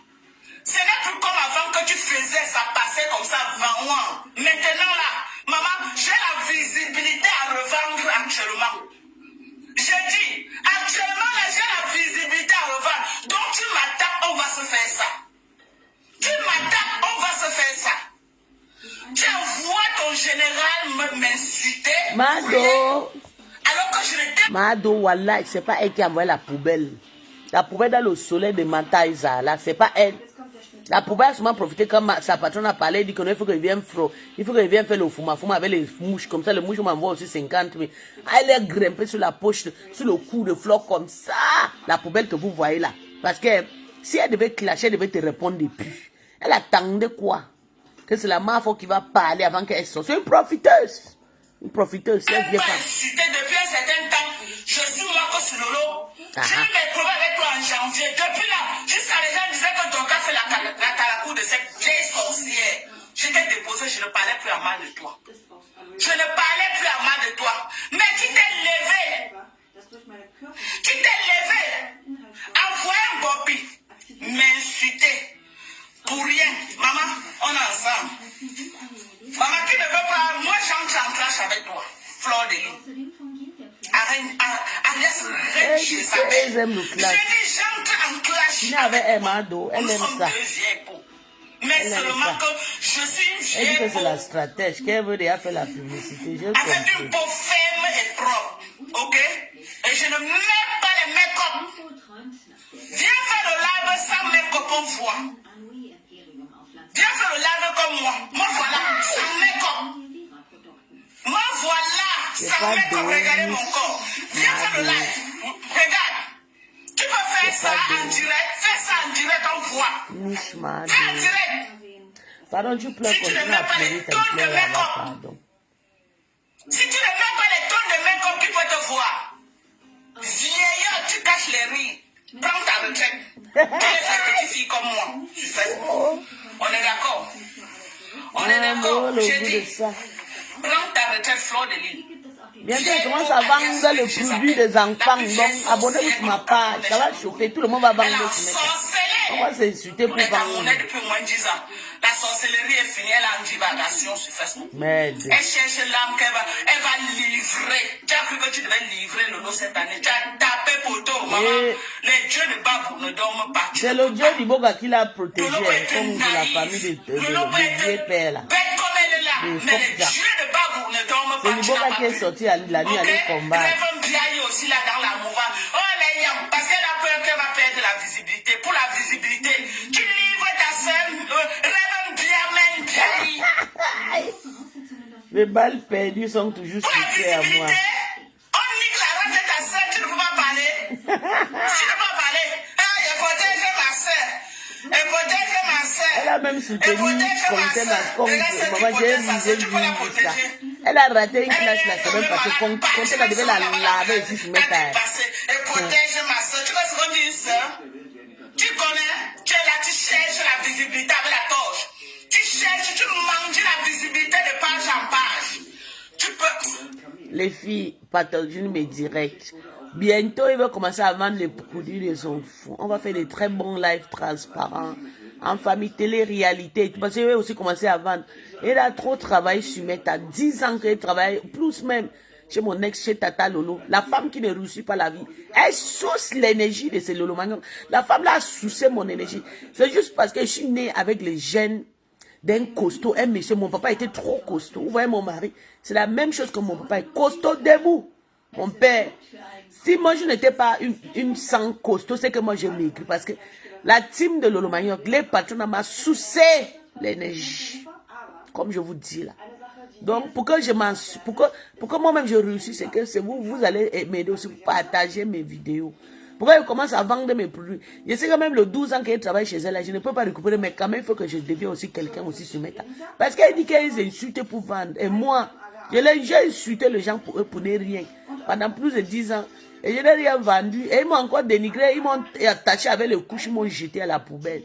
Ce n'est plus comme avant que tu faisais, ça passait comme ça, 20 ans. Maintenant là, maman, j'ai la visibilité à revendre actuellement. J'ai dit, actuellement là, j'ai la visibilité à revendre. Donc tu m'attaques, on va se faire ça. Tu m'attaques, on va se faire ça. Tu envoies ton général m'insulter. Mado. Alors que je n'étais pas. Mado, wallah, c'est pas elle qui a envoyé la poubelle. La poubelle dans le soleil de Mantaïza, là, c'est pas elle. La poubelle a souvent profité quand sa patronne a parlé, dit qu'il faut qu'il vienne faire le fuma avec les mouches, comme ça, les mouches m'envoient aussi 50 000. Elle est grimpée sur la poche, sur le cou de fleur comme ça, la poubelle que vous voyez là. Parce que si elle devait clasher, elle devait te répondre depuis. Elle attendait quoi? Que c'est la mafia qui va parler avant qu'elle sorte. C'est une profiteuse. Une profiteuse, si elle vient pas. Depuis un certain temps, je suis moi que sur le lot. J'ai eu mes problèmes avec toi en janvier. Depuis là, jusqu'à les gens disaient que ton gars fait la calacour de cette vieille sorcière. Je t'ai déposé, je ne parlais plus à mal de toi. Je ne parlais plus à mal de toi. Mais tu t'es levé. Tu t'es levé. Envoyer un Bobby m'insulter. Pour rien. Maman, on est ensemble. Maman, tu ne veux pas. Moi, j'entre en clash avec toi. Fleur de Lys. Alias Reine chez sa mère. Elles aiment le clash. Je dis, j'entre en clash. Il avec Emado, elle Nous aime sommes ça. deux vieilles peaux. Mais seulement que je suis une Elle dit vieille que c'est peau. la stratège, qu'elle veut déjà faire la publicité. J'ai Avec une compris. peau ferme et propre. Ok? Et je ne mets pas les make-up. Viens faire le live sans make-up, on voit. Viens faire le live comme moi. Moi, voilà, sans make-up. Moi, voilà, sans make-up. Regardez mon corps. Viens faire le live. Regarde. Tu peux faire ça en direct. Fais ça en direct, on voit. Fais en direct. Pardon, tu pleures, Si tu ne continue mets à pas pleurer, les t'as tons de pleuré make-up. là, pardon. Si tu ne mets pas les tons de make-up, qui peut te voir? Vieillard, tu caches les rires. Prends ta retraite. Tu es une petite fille comme moi. Tu fais. On est d'accord. On est d'accord. Le J'ai goût de dit, ça. prends ta retraite, Fleur de Lys. Bientôt, je commence à vendre le produit des enfants. Donc, abonnez-vous sur ma page. Ça va chauffer. Tout le monde va vendre sur mes pages. On va s'insulter pour vendre. Depuis moins de 10 ans. La sorcellerie est finie. Elle est en divagation sur Facebook. Merde. Elle cherche l'âme qu'elle va. Elle va livrer. Tu as cru que tu devais livrer Lolo cette année. Tu as tapé pour toi, maman. Les dieux de Babou ne dorment pas. C'est le dieu du Boga qui l'a protégé. Comme de la famille de vieux père là. Mais les dieux de Babou ne dorment pas. C'est le Boga qui est sorti la nuit aller combattre. Elle aussi là dans la mouvance. Oh les yams, parce qu'elle a peur qu'elle va perdre la visibilité. Pour la visibilité, tu livres ta sœur. Rêve bien, même. Les balles perdues sont toujours situées à moi. On nique la race de ta sœur, tu ne peux pas parler. Tu ne peux pas parler. Elle protège ma sœur. Elle protège ma sœur. Elle a même soutenu Contenance comme maman, j'ai visé ça. Elle a raté une classe la semaine parce que Contenance devait la laver ici sur mes tailles. Elle protège ma sœur. Tu vois ce qu'on dit une sœur? Tu connais? Tu es là, tu cherches la visibilité avec la torche. Tu cherches, tu manges la visibilité de page en page. Tu peux... Les filles, Patogine me direct. Bientôt, il va commencer à vendre les produits des enfants. On va faire des très bons lives transparents. En famille, télé-réalité. Parce qu'il va aussi commencer à vendre. Il a trop travaillé sur Meta. 10 ans qu'il travaille, plus même. Chez mon ex, chez Tata Lolo. La femme qui ne réussit pas la vie. Elle souce l'énergie de ces Lolo Magnon. La femme là a soucé mon énergie. C'est juste parce que je suis née avec les gènes d'un costaud. Un monsieur, mon papa était trop costaud. Vous voyez mon mari? C'est la même chose que mon papa est costaud debout. Mon père. Si moi je n'étais pas une sang costaud, c'est que moi je maigris. Parce que la team de Lolo Magnon, les patrons m'a soucé l'énergie. Comme je vous dis là. Donc, pourquoi moi-même je réussis, c'est que c'est vous allez m'aider aussi pour partager mes vidéos. Pourquoi je commence à vendre mes produits? Je sais quand même le 12 ans qu'elle travaille chez elle, là, je ne peux pas récupérer, mais quand même, il faut que je devienne aussi quelqu'un aussi sur Meta. Parce qu'elle dit qu'elle insulte pour vendre. Et moi, j'ai insulté les gens pour eux pour ne rien. Pendant plus de 10 ans. Et je n'ai rien vendu. Et ils m'ont encore dénigré, ils m'ont attaché avec les couches, ils m'ont jeté à la poubelle.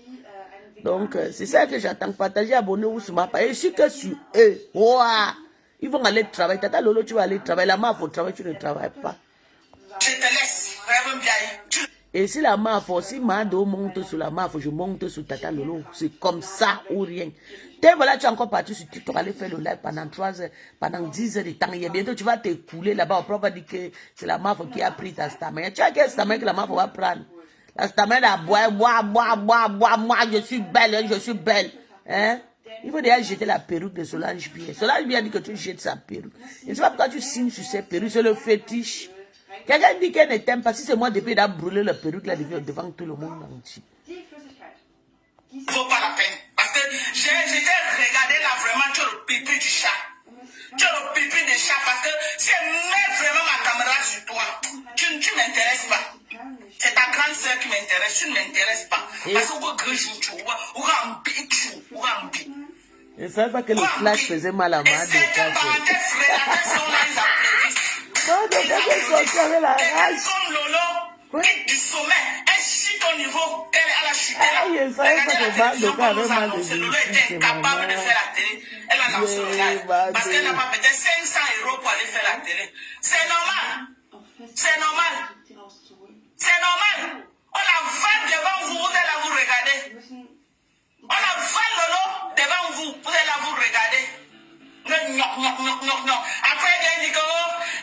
Donc, c'est ça que j'attends. Partager, abonnez-vous sur ma page. Et je suis que sur eux. Ouah. Ils vont aller travailler. Tata Lolo, tu vas aller travailler. La MAF au travail, tu ne travailles pas. Je te laisse. Rêve bien. Et si la MAF, si Mado monte sur la MAF, je monte sur Tata Lolo. C'est comme ça ou rien. Et voilà, tu es encore parti sur TikTok, aller faire le live pendant 3 heures, pendant 10 heures de temps. Et bientôt, tu vas t'écouler là-bas. On va dire que c'est la MAF qui a pris ta stamina. Tu as quel stamina que la MAF va prendre? La stamina, boire, moi, je suis belle, je suis belle. Hein? Il faut déjà jeter la perruque de Solange Pierre. Solange Pierre dit que tu jettes sa perruque. Je ne sais pas pourquoi tu signes sur ces perruques, c'est le fétiche. Quelqu'un dit qu'elle ne t'aime pas. Si c'est moi, depuis d'avoir brûlé la perruque là devant tout le monde entier. Il ne vaut pas la peine. Parce que j'ai regardé là vraiment, tu as le pipi du chat. Tu as le pipi du chat parce que si elle met vraiment ma caméra sur toi, tu ne m'intéresses pas. C'est ta grande soeur qui m'intéresse, tu ne m'intéresses pas. Parce que je ne savais pas que le flash faisait mal à ma et certains parenthèses frères sont là, ils applaudissent. Non, de sortir avec la rage. Comme Lolo, quitte du sommet, elle chute au niveau, elle a chuté là. Je ne savais pas que Bando avait mal de vie. Lolo était incapable de faire la télé. Elle a lancé le live. Parce qu'elle n'a pas peut-être 500 € pour aller faire la télé. C'est normal. C'est normal. C'est normal. On la vole devant vous, vous allez là vous regarder. On la vole Lolo devant vous, vous allez là vous regarder. Non. Après, il dit que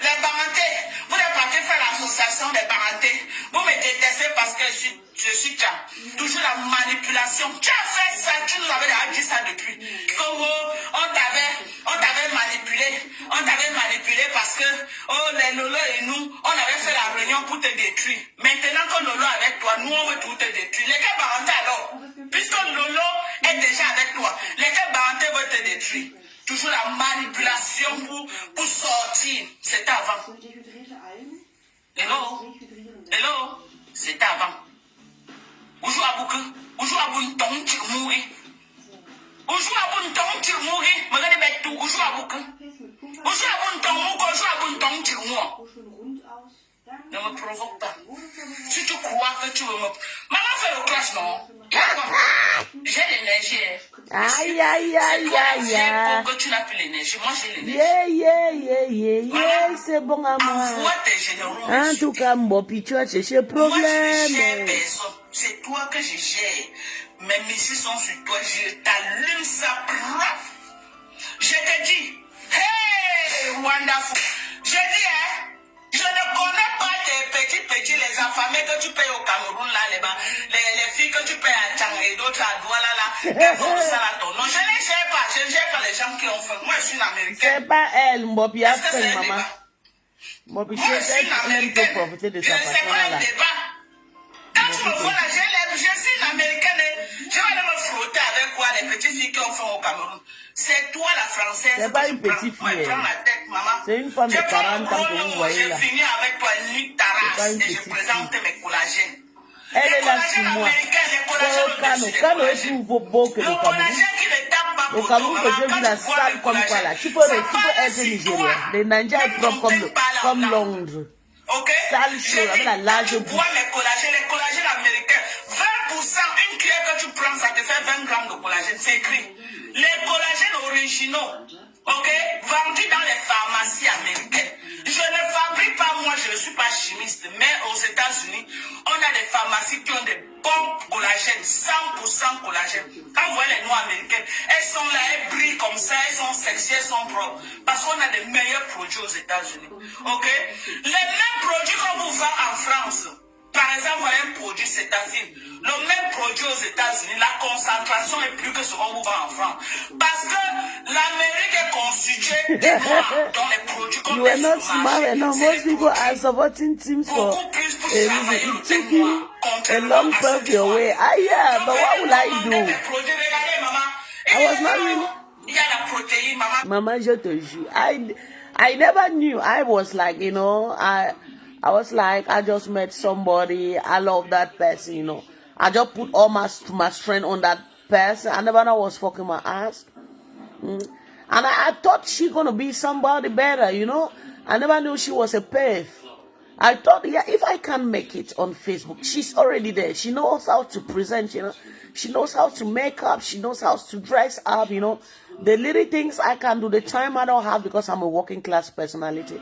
les parentés, vous êtes parti faire l'association des parentés. Vous me détestez parce que je suis toujours la manipulation. Tu as fait ça, tu nous avais déjà dit ça depuis. On t'avait manipulé. On t'avait manipulé parce que les Lolo et nous, on avait fait la réunion pour te détruire. Maintenant que Lolo est avec toi, nous on veut tout te détruire. Lesquels parentés alors? Puisque Lolo est déjà avec toi, lesquels parentés veulent te détruire? Toujours la manipulation pour sortir. C'était avant. Hello? C'était avant. Oujou abouke. Oujou aboun ton tir mourir. Oujou aboun ton tir mourir. Regardez bien tout. Oujou abouke. Oujou aboun ton mouko. Oujou aboun ton tir mourir. Ne me provoque pas. Si tu crois que tu veux me... Maman fait le clash, non? J'ai l'énergie. Aïe, aïe, aïe, aïe, aïe. Pour que tu n'as plus l'énergie. Moi, j'ai l'énergie. Yeah, c'est bon à moi. Envoie tes généraux. En tout cas, Mbopi, tu as cherché problème. Moi, je ne gère personne. C'est toi que je gère. Mes missiles sont sur toi. Je t'allume ça. Je te dis, hey, wonderful. Je dis, hein, je ne connais pas tes petits, les affamés que tu payes au Cameroun, là, les filles que tu payes à Tchang et d'autres à Douala, là, qui font ça là, non, je ne les gère pas. Je ne gère pas les gens qui ont fait. Moi, je suis une Américaine. C'est pas elle, Mbopi a Est-ce que fait, c'est un maman. débat? Mbopi, Moi, je suis une elle aime Américaine. trop profiter de sa C'est façon pas là. un débat. Quand tu me vois là, je suis une Américaine. Je vais aller me frotter avec quoi les petites filles qui ont fait au Cameroun. C'est toi la française. C'est pas une petite fille. Prends la tête, maman. C'est une femme de 40 ans que vous voyez là. Je finis avec toi, nique ta race. Et je présente mes collagènes. Elle est là sur moi. Quand est plus beau que le Cameroun. Le Cameroun que je vis la salle comme quoi là. Tu peux être nigérien. Les Nigériens est propre comme Londres. Ok? Sale chaud avec la large bouche. Bois les collagènes américains. 20%, une cuillère que tu prends, ça te fait 20 grammes de collagène. C'est écrit. Les collagènes originaux, ok, vendus dans les pharmacies américaines. Je ne fabrique pas, moi, je ne suis pas chimiste, mais aux États-Unis, on a des pharmacies qui ont des bons collagènes, 100% collagène. Quand vous voyez les noix américaines, elles sont là, elles brillent comme ça, elles sont sexy, elles sont propres. Parce qu'on a des meilleurs produits aux États-Unis. Ok? Les mêmes produits qu'on vous vend en France. Par exemple, voilà un produit Cétafil. Le même produit aux États-Unis, la concentration est plus que ce qu'on vous vend en France. Parce que l'Amérique est constituée de noirs dans les produits qu'on You are met not sur le smart marché. enough. C'est Most les people are produits supporting teams for beaucoup plus pour travailler le it thé took you noir. a Contrairement long à path ceux your qui way. sont- Ah yeah, Donc, but what will I commander do? des produits, regardez, maman. I was not really. Il y a la protéine, maman. Mama, je te jure, I never knew. I was like, I was like, I just met somebody. I love that person, I just put all my strength on that person. I never know I was fucking my ass. And I thought she gonna be somebody better, I never knew she was a pave. I thought, yeah, if I can make it on Facebook, she's already there. She knows how to present, She knows how to make up. She knows how to dress up, The little things I can do, the time I don't have because I'm a working class personality.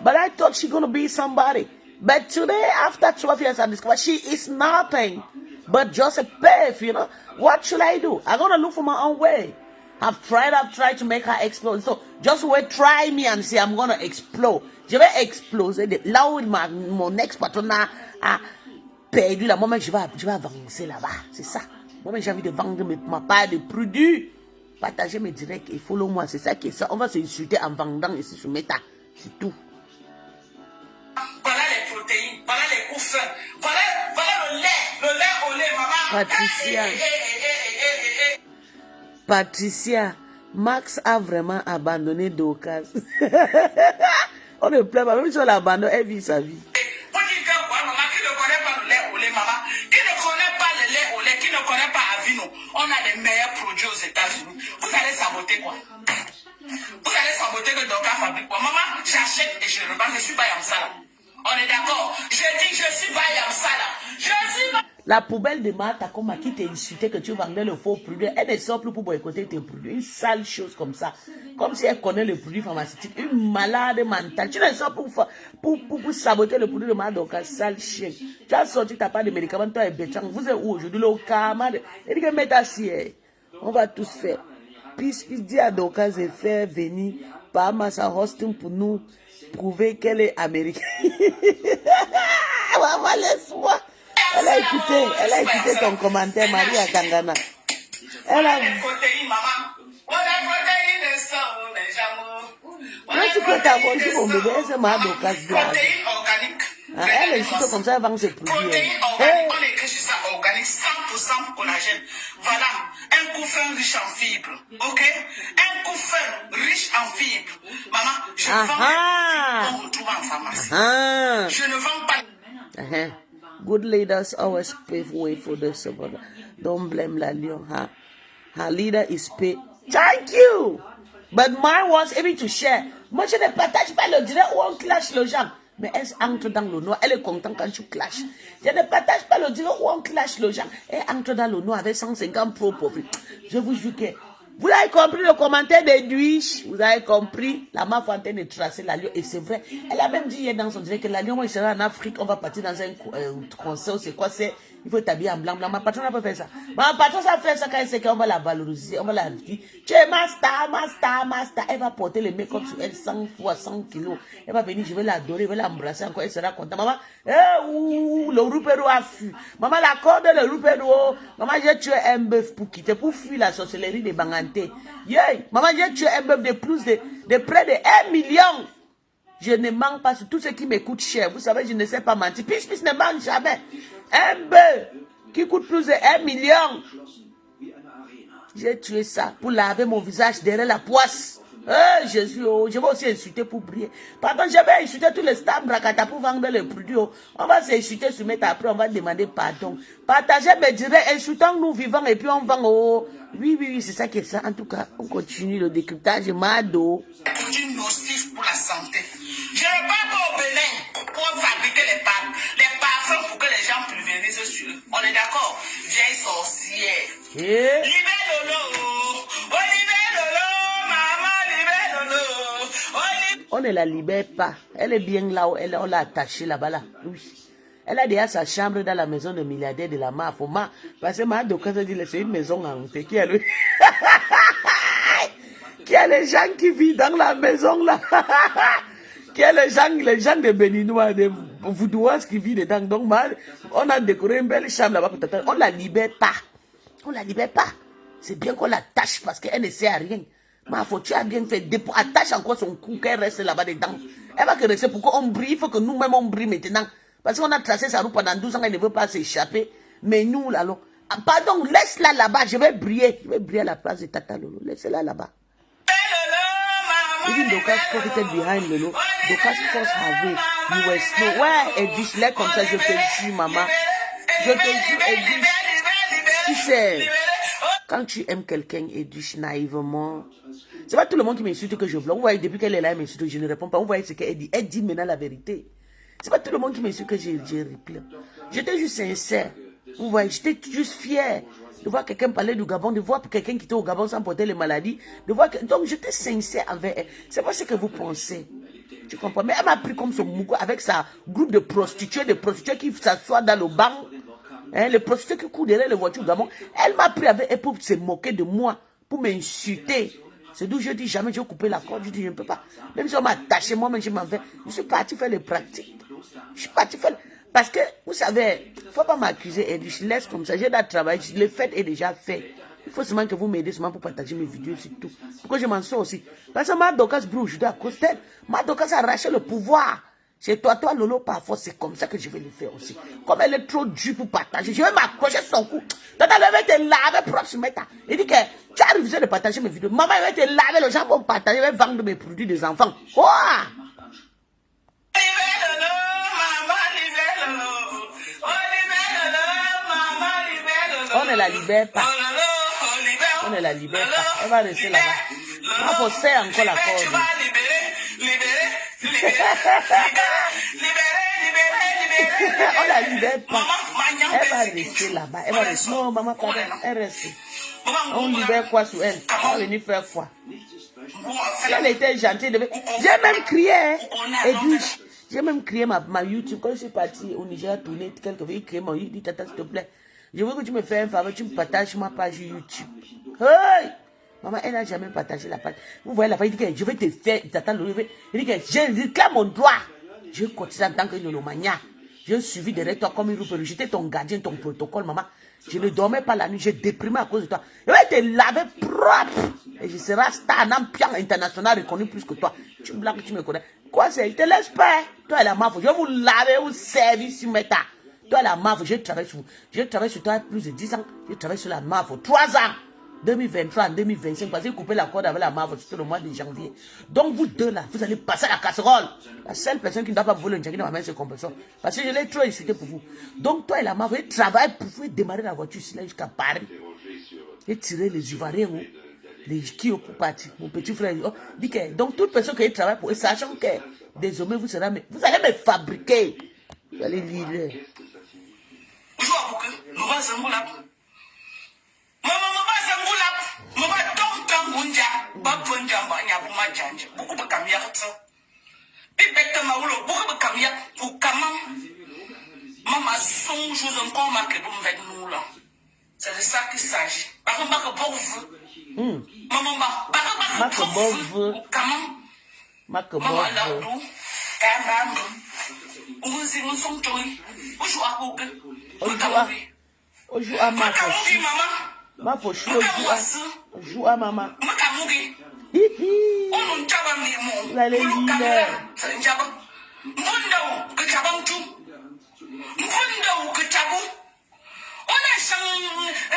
But I thought she's going to be somebody. But today, after 12 years, I discovered she is nothing but just a pave, What should I do? I'm going to look for my own way. I've tried to make her explode. So just wait, try me and see, I'm going to explode. Je vais exploser. Là où mon ex-patron a perdu, la moment je vais avancer là-bas. C'est ça. Moi, j'ai envie de vendre ma part de produits. Partager mes directs et follow moi. C'est ça qui est ça. On va s'insulter en vendant ici sur Meta. C'est tout. Voilà les protéines, voilà les coussins, voilà le lait au lait, maman. Patricia. Patricia, Max a vraiment abandonné Dorcas. On ne pleure pas, même si on l'abandonne, elle vit sa vie. Vous dites que quoi, maman, qui ne connaît pas le lait au lait, maman, qui ne connaît pas le lait au lait, qui ne connaît pas Avino, on a les meilleurs produits aux États-Unis. Vous allez saboter quoi? Vous allez saboter que Dorcas fabrique quoi? Maman, j'achète et je revends, je suis pas Yamsala. On est d'accord? Je dis que je suis pas Yamsala. Je suis pas... La poubelle de Martha Koma qui t'a insulté que tu vendais le faux produit, elle ne sort plus pour boycotter tes produits. Une sale chose comme ça. Comme si elle connaît le produit pharmaceutique. Une malade mentale. Tu ne sors pour saboter le produit de Martha, sale chien. Tu as sorti ta part de médicaments, toi et Béchang. Vous êtes où aujourd'hui? Le karma. Elle dit que mets assis. On va tous faire. Puis dis à Dorcas de faire venir par Massa Hosting pour nous prouver qu'elle est américaine. Maman, laisse-moi. Elle a écouté ton commentaire, Maria Kangana. Elle a... protéines, maman. On a protéines, ça, on est jamais. Quand tu peux t'avoir mon bébé, c'est ma Dorcas blague. Protéines organiques. Elle est juste comme ça, elle vend ses produits. Protéines organiques, on écrit sur ça organique, 100% collagène. Voilà, un couffin riche en fibres, ok? Un couffin riche en fibres. Maman, je vends des produits qu'on retrouve en pharmacie. Je ne vends pas... Good leaders always pave way for the supporter. Don't blame la lion. Her leader is paid. Thank you! But mine was able to share. Moi, je ne partage pas le direct où on clash les gens. Mais elle entre dans le noir. Elle est contente quand tu clashes. Je ne partage pas le dire où on clash les gens. Elle entre dans le noir avec 150 pro profils. Je vous jure que... Vous avez compris le commentaire d'Edwige. Vous avez compris. La meuf est en train de tracer la lion. Et c'est vrai. Elle a même dit hier dans son direct que la lion, il sera en Afrique. On va partir dans un concert. C'est quoi? C'est... Il faut t'habiller en blanc. Ma patronne n'a pas fait ça. Ma patronne, ça fait ça quand elle sait qu'on va la valoriser. On va la dire. Tu es ma star, ma star, ma star. Elle va porter le make-up sur elle 100 fois 100 kilos. Elle va venir, je vais l'adorer, je vais l'embrasser encore. Elle sera contente. Maman, le roupero a fui. Maman, la corde, le roupero. Maman, j'ai tué un bœuf pour quitter, pour fuir la sorcellerie des Banganté. Yeah. Maman, j'ai tué un bœuf de plus de près de 1 million. Je ne manque pas sur tout ce qui me coûte cher. Vous savez, je ne sais pas mentir. Pis ne manque jamais. Un bœuf qui coûte plus de 1 million. J'ai tué ça pour laver mon visage derrière la poisse. Jésus, oh, je vais aussi insulter pour briller. Pardon, je vais insulter tous les stars Brakata pour vendre les produits. Oh. On va s'insulter sur mettre après, on va demander pardon. Partagez mes directs, insultons-nous vivants et puis on vend. Oh. Oui, c'est ça qui est ça. En tout cas, on continue le décryptage. Mado. C'est une nocif pour la santé. Je ne vais pas au Bénin pour fabriquer les parfums pour que les gens préviennent sur eux. On est d'accord? Vieille sorcière. Libère Lolo. Oh, libère Lolo. Maman, libère Lolo. On ne la libère pas. Elle est bien là où on l'a attachée là-bas. Là. Oui. Elle a déjà sa chambre dans la maison de milliardaire de la MAF. Parce que ma docteur dit que c'est une maison hantée. Qui a les gens qui vivent dans la maison là. Qui a les gens de Béninois, de Voudouas qui vivent dedans. Donc, on a décoré une belle chambre là-bas. On ne la libère pas. On ne la libère pas. C'est bien qu'on l'attache parce qu'elle ne sert à rien. Ma faut tu as bien fait. Attache encore son cou qu'elle reste là-bas dedans. Elle va que rester pour qu'on brille. Il faut que nous-mêmes on brille maintenant. Parce qu'on a tracé sa route pendant 12 ans. Elle ne veut pas s'échapper. Mais nous, là, pardon, laisse-la là-bas. Je vais briller. Je vais briller à la place de Tata Lolo. Laisse-la là-bas. Even Dokas profited behind Lolo. Dokas forced her way. You were slow. Ouais, Edwige, là comme ça, je te jure, maman. Je te jure, Edwige. Tu sais, quand tu aimes quelqu'un, Edwige, naïvement, c'est pas tout le monde qui m'insulte que je bloque. Vous voyez, depuis qu'elle est là, elle m'insulte, je ne réponds pas. Vous voyez ce qu'elle dit. Elle dit maintenant la vérité. C'est pas tout le monde qui m'insulte que je réplique. J'étais juste sincère. Vous voyez, j'étais juste fier de voir quelqu'un parler du Gabon, de voir quelqu'un qui était au Gabon sans porter les maladies, de voir que... Donc j'étais sincère avec elle. C'est pas ce que vous pensez. Tu comprends? Mais elle m'a pris comme son mougo avec sa groupe de prostituées qui s'assoient dans le banc. Hein, les prostituées qui courent derrière les voitures au Gabon. Elle m'a pris avec elle pour se moquer de moi, pour m'insulter. C'est d'où je dis jamais, je vais couper la corde. Je dis je ne peux pas. Même si on m'a attaché, moi-même je m'en vais. Je suis parti faire les pratiques. Je suis parti faire... Parce que, vous savez, il ne faut pas m'accuser, Edwige, je laisse comme ça, j'ai déjà travaillé, le fait est déjà fait. Il faut seulement que vous m'aidez seulement pour partager mes vidéos, c'est tout. Pourquoi je m'en sors aussi? Parce que ma Dokas brûle, je dois à cause d'elle. Ma Dokas a arraché le pouvoir. Chez toi, Lolo, parfois, c'est comme ça que je vais le faire aussi. Comme elle est trop dure pour partager, je vais m'accrocher son cou. Tata, elle va te laver propre sur Meta. Il dit que tu as refusé de partager mes vidéos. Maman, elle va te laver, les gens vont partager, elle va vendre mes produits des enfants. Quoi? On ne la libère pas. On ne la libère pas. Elle va rester là-bas. On faut serrer encore la corde. On la libère pas. Elle va rester là-bas. Elle va rester. Non, maman, pardon. Elle reste. On libère quoi sur elle? On va venir faire quoi? Si elle était gentille, j'ai même crié. Edwige. J'ai même créé ma YouTube. Quand je suis parti au Nigeria tourner, quelqu'un veut créer mon YouTube. Dit, Tata, s'il te plaît. Je veux que tu me fasses un faveur, tu me partages ma page YouTube. Hey! Maman, elle n'a jamais partagé la page. Vous voyez la page, il dit que je vais te faire. Tata Lolo, il dit que je réclame mon droit. Je continue en tant que Nolomania. Je suis derrière toi comme une roupe. J'étais ton gardien, ton protocole, maman. Je ne dormais pas la nuit, j'ai déprimé à cause de toi. Je vais te laver propre. Et je serai star, un pion international reconnu plus que toi. Tu me blagues, tu me connais. Quoi c'est? Je te laisse pas. Toi et la mafia, je vais vous laver, vous servir sur Meta. Toi et la mafia, je travaille sur vous. Je travaille sur toi plus de 10 ans. Je travaille sur la mafia 3 ans. 2023 en 2025, parce que j'ai coupé la corde avec la mafia, c'était le mois de janvier. Donc vous deux là, vous allez passer à la casserole. La seule personne qui ne doit pas voler le jacket dans ma main, c'est Compression. Parce que je l'ai trop insulté pour vous. Donc toi et la mafia, vous travaillez pour vous démarrer la voiture ici là jusqu'à Paris. Et tirer les Ivoiriens, les qui ont parti. Mon petit frère dit que, donc toute personne qui travaille pour eux, sachant que désormais, vous allez me fabriquer. Vous allez lire. Maman, son chose encore marqué pour me mettre nous là. C'est de ça qu'il s'agit. Par contre, pas que bon vous. Maman, pas que bon vous. Comment? Maman, là, nous, on s'est mis son toy. On joue à quoi? On joue à ma fauche. Ma fauche, on joue à maman. On allait lire.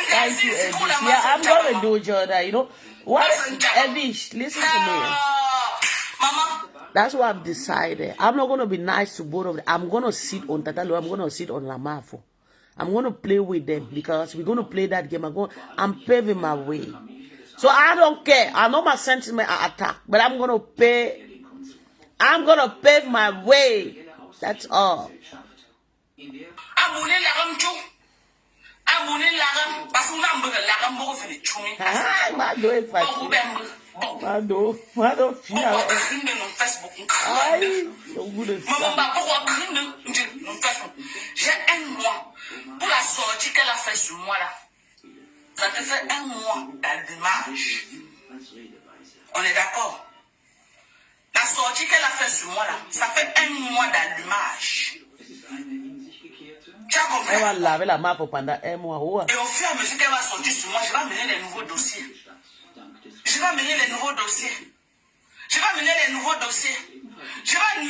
Thank you, Evish. Yeah, I'm going to do Jordan. You know what, Evish? Listen to me. Mama. That's what I've decided. I'm not going to be nice to both of them. I'm going to sit on Tatalo. I'm going to sit on Lamafo. I'm going to play with them because we're going to play that game. I'm paving my way. So I don't care. I know my sentiments are attacked, but I'm going to pay. I'm going to pave my way. That's all. J'ai un mois pour la sortie qu'elle a fait sur moi là. Ça te fait un mois d'allumage. On est d'accord? La sortie qu'elle a fait sur moi là, ça fait un mois d'allumage. Tu as compris? Elle va laver la main pendant un mois. Ouais. Et au fur et à mesure qu'elle va sortir sur moi, je vais amener les nouveaux dossiers. Je vais amener les nouveaux dossiers. Je vais amener les nouveaux dossiers. Je vais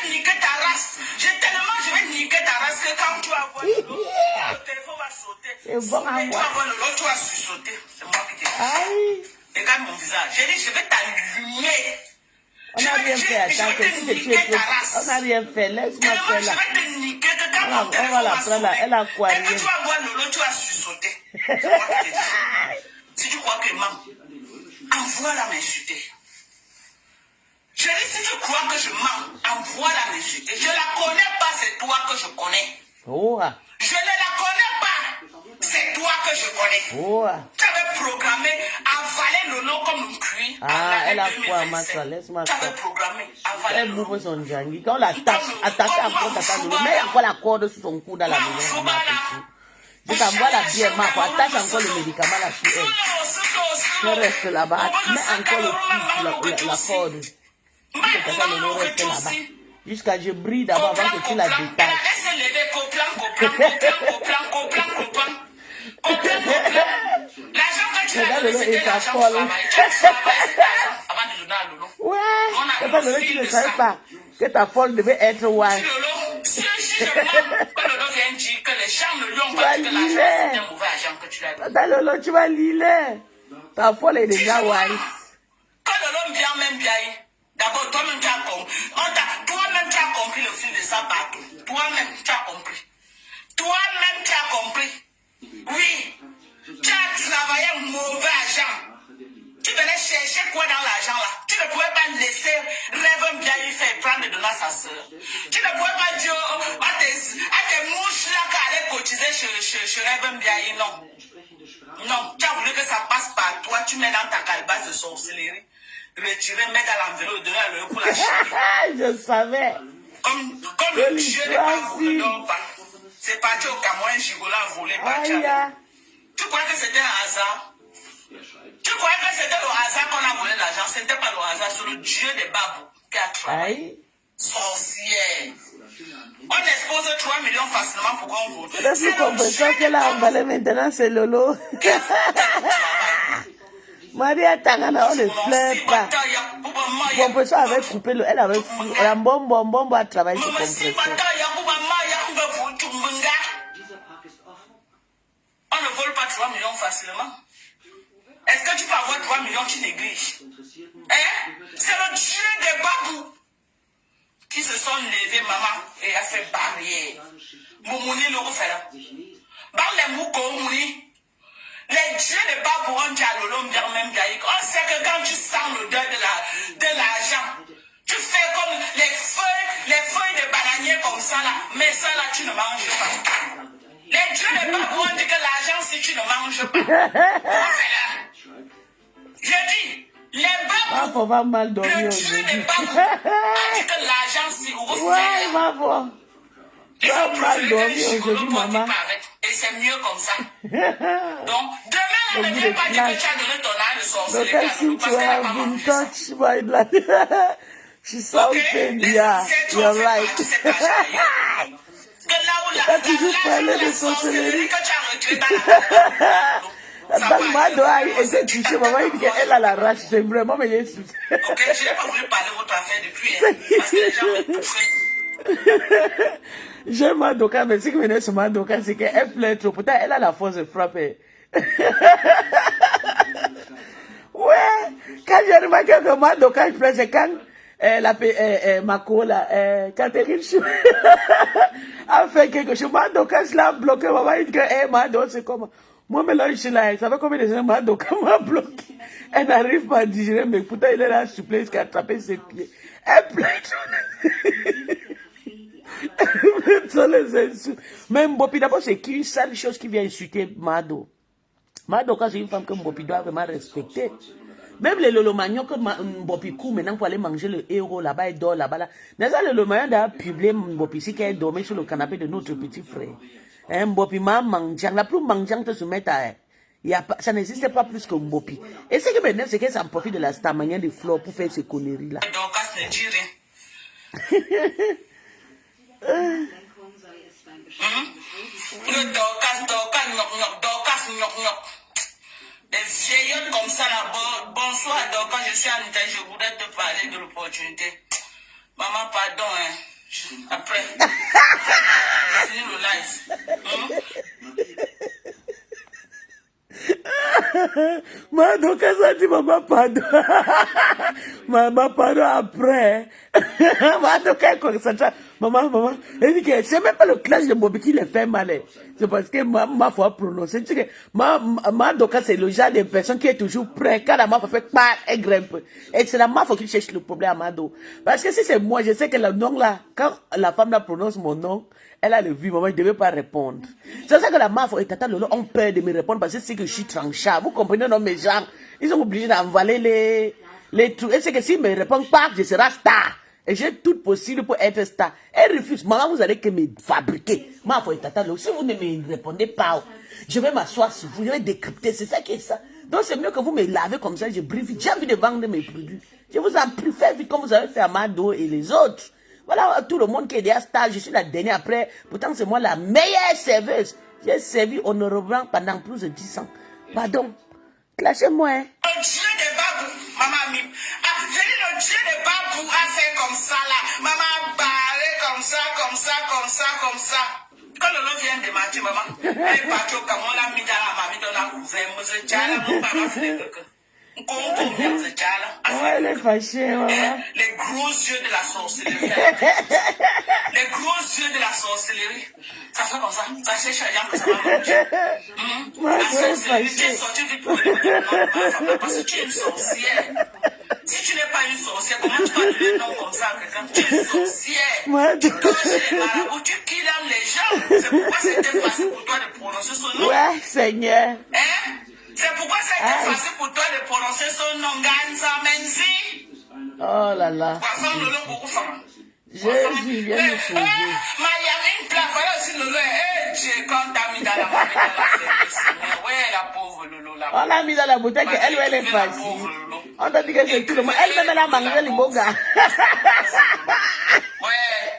niquer ta race. Je vais niquer ta race que quand tu vas voir le téléphone va sauter. C'est bon à tu vas voir l'autre, tu vas sauter. C'est moi qui te dis. Regarde mon visage. J'ai dit, je vais t'allumer. On n'a rien fait, attends, on n'a rien fait, laisse-moi faire là. On va la prendre là, elle a quoi rien. Tu vas voir l'autre, tu vas sauter. C'est moi qui te dis. Si tu crois que maman, envoie-la m'insulter. Je dis, si tu crois que je mens, envoie-la m'insulter. Je la connais pas, c'est toi que je connais. Oh. Je ne la connais pas, c'est toi que je connais. Oh. Tu avais programmé avaler le nom comme une cuit. Ah, elle a quoi, ma soeur, laisse-moi faire. Tu avais programmé avaler elle bouffe son jangi. Quand on l'attache, attache encore tata Lolo, mets encore la corde sur son cou dans la maison. Je t'envoie la bière, ma foi, attache encore le médicament là sur elle. Je reste là-bas, mets encore la corde. Tata Lolo reste là-bas. Jusqu'à je brille d'abord avant que tu la détaches. Tata Lolo est sa folle. Ouais, Tata Lolo, tu ne savais pas que ta folle devait être wife. Tu vas lire. Tata Lolo, tu vas lire. Ta folle est déjà wife. D'abord, toi-même, tu as compris le fil de ça partout. Toi-même, tu as compris. Toi-même, tu as compris. Oui. Tu as travaillé mauvais agent. Tu venais chercher quoi dans l'argent là? Tu ne pouvais pas laisser Rêve bien lui faire prendre de donner à sa soeur. Tu ne pouvais pas dire à tes mouches là qu'elle allait cotiser chez Rêve bien. Non. Non. Tu as voulu que ça passe par toi. Tu mets dans ta calebasse de sorcellerie. Retirer, mettre à l'enveloppe, donner à l'heure pour la chérie. Je savais. Comme le Dieu n'est pas vous ne dort pas. C'est parti au Cameroun, Gigola a volé par Tchad. Tu crois que c'était un hasard? Tu crois que c'était le hasard qu'on a volé l'argent? Ce n'était pas le hasard, c'est le Dieu des babous qui a travaillé. Sorcière. On expose 3 millions facilement pour qu'on vote. C'est le compresseur qu'elle a emballé maintenant, c'est Lolo. Maria Tangana, on ne pleure pas. Le compresseur avait coupé, elle avait fou. La bombe a travaillé sur le compresseur. On ne vole pas 3 millions facilement. Est-ce que tu peux avoir 3 millions qui négliges? Hein? C'est le Dieu des babous qui se sont levés, maman, et a fait barrière. Moumouni le refait là. Dans les mouko, mouni. Les dieux de Babou ont dit à Lolo, on sait que quand tu sens l'odeur de l'argent, Tu fais comme les feuilles de bananier comme ça là. Mais ça là, tu ne manges pas. Les dieux ne pas bon dire que l'argent si tu ne manges pas. Je dis, les babous, faut pas mal dormir le dieu aujourd'hui. n'est pas bon dire que l'argent si vous Ouais, maman. il faut mal dormi préférer aujourd'hui, le maman. et c'est mieux comme ça. Donc, demain, ne viens pas dire que tu as donné ton âne de sorcellerie. Look, I seem Parce to qu'elle n'a have pas been mangé ça. touched by that. She's something. Yeah, you're right. Que là où T'as toujours parlé de la sorcellerie. sorcellerie que tu as retirée dans la Dans ma doigt était touchée, maman, il dit qu'elle a la rage. C'est vraiment, mais Jésus. Ok, je n'ai pas voulu parler de votre affaire depuis. Parce que les gens me touchaient. J'aime Madoka, mais ce qui m'énerve sur Madoka, c'est qu'elle plaît trop. Pourtant, elle a la force de frapper. Ouais, quand j'ai remarqué que Madoka plaît, c'est quand Mako, là, Catherine Chou a fait quelque chose. Madoka, je l'ai bloqué. Maman, il dit que Madoka, c'est comment? Moi, mais là, je suis là. Ça fait combien de temps Madoka m'a bloqué? Elle n'arrive pas à digérer, mais pourtant, il est là, souple, jusqu'à attraper ses pieds. Elle plaît trop. Les insultes. Même Mbopi, d'abord, c'est qu'une seule chose qui vient insulter Mado. Madoka, c'est une femme que Mbopi doit vraiment respecter. Même les Lolomagnon que Mbopi court maintenant pour aller manger le héros là-bas, il dort là-bas. Là. N'est-ce le Lolomagnon d'avoir publié Mbopi ici qu'elle dormait sur le canapé de notre petit frère. Mbopi m'a mangé. La plus mangeante de se mettre à. Ça n'existe pas plus que Mbopi. Et ce qui m'énerve, c'est qu'elle s'en profite de la stamania de Flore pour faire ces conneries-là. Dorcas ne dit rien. Le Dorcas, knock. Des vieillottes comme ça là, bonsoir Dorcas, je suis en Italie, je voudrais te parler de l'opportunité. Maman, pardon, hein. Après, fini le live. Madoka, ça dit maman, pardon. Maman, pardon après. Madoka, maman, elle dit que c'est même pas le clash de Mbopi qui les fait mal. C'est parce que ma foi prononcer. Tu sais que Madoka, c'est le genre de personne qui est toujours prêt. Quand la ma fait pas, elle grimpe. Et c'est la ma foi qui cherche le problème à Mado. Parce que si c'est moi, je sais que le nom là, quand la femme là prononce mon nom, elle a le vu, maman, je ne devais pas répondre. C'est ça que la mafia et Tata Lolo ont peur de me répondre parce que c'est que je suis tranchant. Vous comprenez, non, mes gens, ils sont obligés d'envaler les trucs. Et c'est que s'ils ne me répondent pas, je serai star. Et j'ai tout possible pour être star. Elle refuse. Maman, vous allez que me fabriquer. Mafia et Tata Lolo, si vous ne me répondez pas, je vais m'asseoir sur vous, je vais décrypter. C'est ça qui est ça. Donc c'est mieux que vous me lavez comme ça, je brille vite. J'ai envie de vendre mes produits. Je vous en prie, faites vite comme vous avez fait à Mado et les autres. Voilà tout le monde qui est déjà star, je suis la dernière après. Pourtant, c'est moi la meilleure serveuse. J'ai servi honorablement pendant plus de 10 ans. Pardon, clashez-moi. Hein. Le dieu des babous, maman Mim. Ah, j'ai dit le dieu des babous a fait comme ça là. Maman barré comme ça. Quand le lot vient de matin, maman, elle est partie au Cameroun, la mis dans la mamie dans la couverte. Moi, je dis, mon papa fait quelque chose. Elle est fâchée, maman. Les gros yeux de la sorcellerie. Les gros yeux de la sorcellerie. Ça fait comme ça. Ça cherche un que ça va manger. La sorcellerie, tu es sortie vite pour le parce que tu es une sorcière. Si tu n'es pas une sorcière, comment tu vas donner un nom comme ça à quelqu'un? Tu es une sorcière. Tu coches les marabouts, tu kidnappes les gens. C'est pourquoi c'était facile pour toi de prononcer son nom. Ouais, Seigneur. Hein? C'est pourquoi c'était facile pour toi de prononcer son nom, Ganza Menzi. Oh là là. Jésus vient nous sauver. Miami, voilà aussi Lolo. Dieu, quand t'as mis dans la mamie dans la Seigneur. Ouais, la pauvre Lolo là. On l'a mis dans la bouteille, elle est facile. On t'a dit que c'est tout le monde. Elle-même, elle a mangé les beaux gars. Ouais.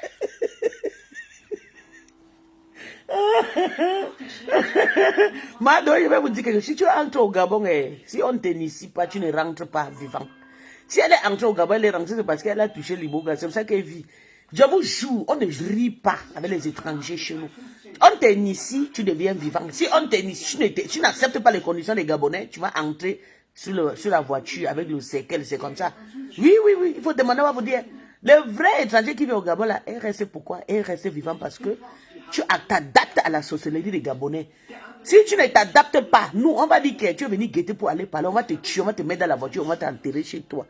Mado, je vais vous dire que si tu entres au Gabon, si on ne t'initie pas, tu ne rentres pas vivant. Si elle est entrée au Gabon, elle est rentrée, c'est parce qu'elle a touché l'Iboga. C'est pour ça qu'elle vit. Je vous jure, on ne rit pas avec les étrangers chez nous. On t'initie, tu deviens vivant. Si on t'initie, tu n'acceptes pas les conditions des Gabonais, tu vas entrer sur la voiture avec le séquel, c'est comme ça. Oui, il faut demander, on va vous dire. Le vrai étranger qui vient au Gabon, là, est resté pourquoi? Est resté vivant parce que tu t'adaptes à la sorcellerie des Gabonais. Si tu ne t'adaptes pas, nous, on va dire que tu es venu guetter pour aller parler, on va te tuer, on va te mettre dans la voiture, on va t'enterrer chez toi.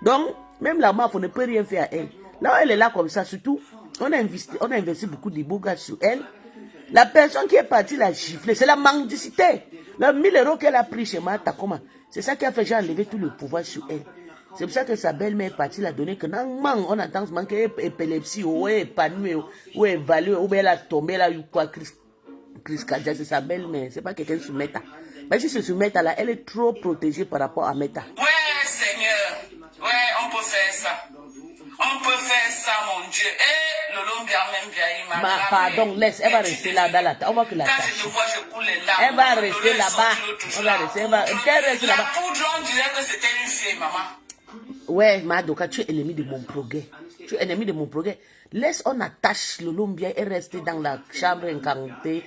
Donc, Même la MAF, on ne peut rien faire à elle. Là où elle est là comme ça, surtout, on a investi beaucoup de bougas sur elle. La personne qui est partie l'a giflé, c'est la mendicité. Les 1000 € qu'elle a pris chez Martha Kooma, c'est ça qui a fait j'ai enlevé tout le pouvoir sur elle. C'est pour ça que sa belle-mère est partie, l'a donné que non, on a tendance à manquer épilepsie, ou épanouie, ou évaluée, ou bien elle a tombé, elle a eu quoi, crise cardiaque, c'est sa belle-mère, c'est pas quelqu'un sur Meta. Mais si c'est sur Meta là, elle est trop protégée par rapport à Meta. Ouais, Seigneur. Ouais, on peut faire ça. On peut faire ça, mon Dieu. Et Lolo bien même bien, Pardon, laisse, elle va rester là dans la table. On va que la quand tâche. je te vois, je coule les larmes. Elle va rester là-bas. On va rester, elle va rester La là-bas. poudre, on dirait que c'était une fille, maman. Ouais, Madoka, tu es ennemi de mon progrès. Tu es ennemi de mon progrès. Laisse, on attache le Lombia et rester dans la chambre incantée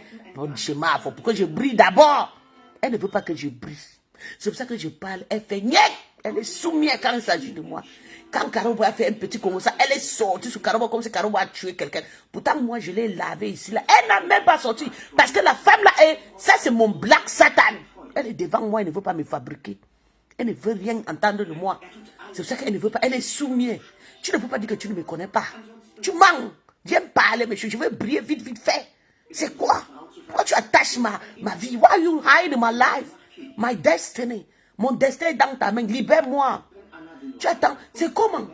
chez Mafo pour que je brille d'abord. Elle ne veut pas que je brille. C'est pour ça que je parle. Elle fait niet. Elle est soumise quand il s'agit de moi. Quand Karobo a fait un petit comme ça, elle est sortie sur Karobo comme si Karobo a tué quelqu'un. Pourtant, moi, je l'ai lavé ici. Là. Elle n'a même pas sorti. Parce que la femme là, ça c'est mon Black Satan. Elle est devant moi, elle ne veut pas me fabriquer. Elle ne veut rien entendre de moi. C'est pour ça qu'elle ne veut pas. Elle est soumise. Tu ne peux pas dire que tu ne me connais pas. Tu mens. Viens parler, monsieur. Je veux briller vite, vite fait. C'est quoi? Pourquoi tu attaches ma vie? Why you hide my life? My destiny. Mon destin est dans ta main. Libère-moi. Tu attends. C'est comment?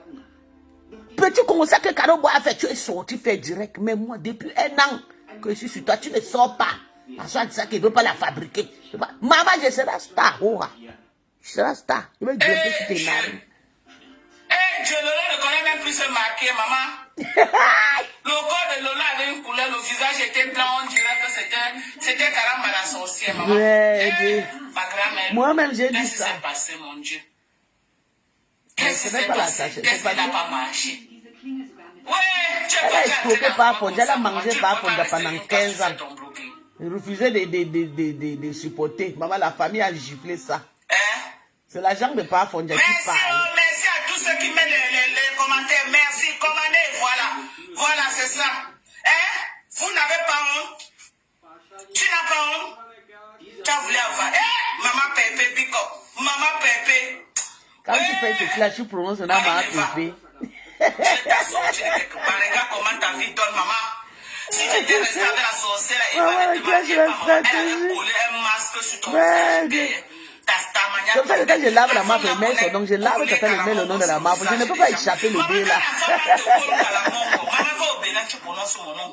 Petit comme ça que Karobo a fait, tu es sorti faire direct. Mais moi, depuis 1 an que je suis sur toi, tu ne sors pas. En soit de ça qu'il ne veut pas la fabriquer. Maman, je serai star. Oh, je serai star. Je vais grimper sur tes narines. Dieu, Lola ne connaît même plus se marquer, maman. Le corps de Lola avait une couleur, le visage était blanc, on dirait que c'était carrément la sorcière, maman. Ouais, ma grand-mère. moi-même, j'ai dit Qu'est-ce ça. qui s'est passé, mon Dieu? Qu'est-ce qui C'est s'est pas la passé? tâche. Qu'est-ce qui n'a pas marché? Ouais, tu Elle a escroqué par fond. Elle a mangé par fond pendant 15 ans. Il refusait de supporter. Maman, la famille a giflé ça. Hein? C'est l'agent de Parfond qui parle. Merci à tous ceux qui mettent les commentaires. Merci, commandez, voilà. Voilà, c'est ça. Hein? Vous n'avez pas honte? Tu n'as pas honte? Tu as voulu avoir. Maman Pépé, Bico. Maman Pépé. Quand tu fais tes clashs, tu prononces un nom à Pépé. Je t'ai sorti de quelque part. Regarde comment ta vie donne, maman. Si tu étais resté avec la sorcière, elle va te marier, maman. Elle avait collé un masque sur ton visage. Comme ça, quand je lave la map, je mets son nom. Je lave quand elle met le nom de la map. Je ne peux pas échapper le dé là.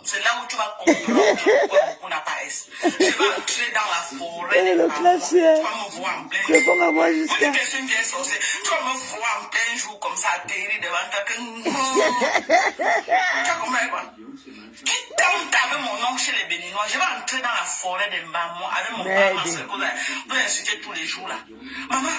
C'est là où tu vas comprendre qu'on n'a pas S. Je vais entrer dans la forêt. Le classier. Tu vas me voir en plein jour. C'est bon à moi jusqu'à. Tu vas me voir en plein jour comme ça, atterri devant ta queue. Tu as compris quoi? Quitte avec mon nom chez les Béninois, je vais entrer dans la forêt de Mbamou avec mon papa, pour insulter tous les jours là. Maman,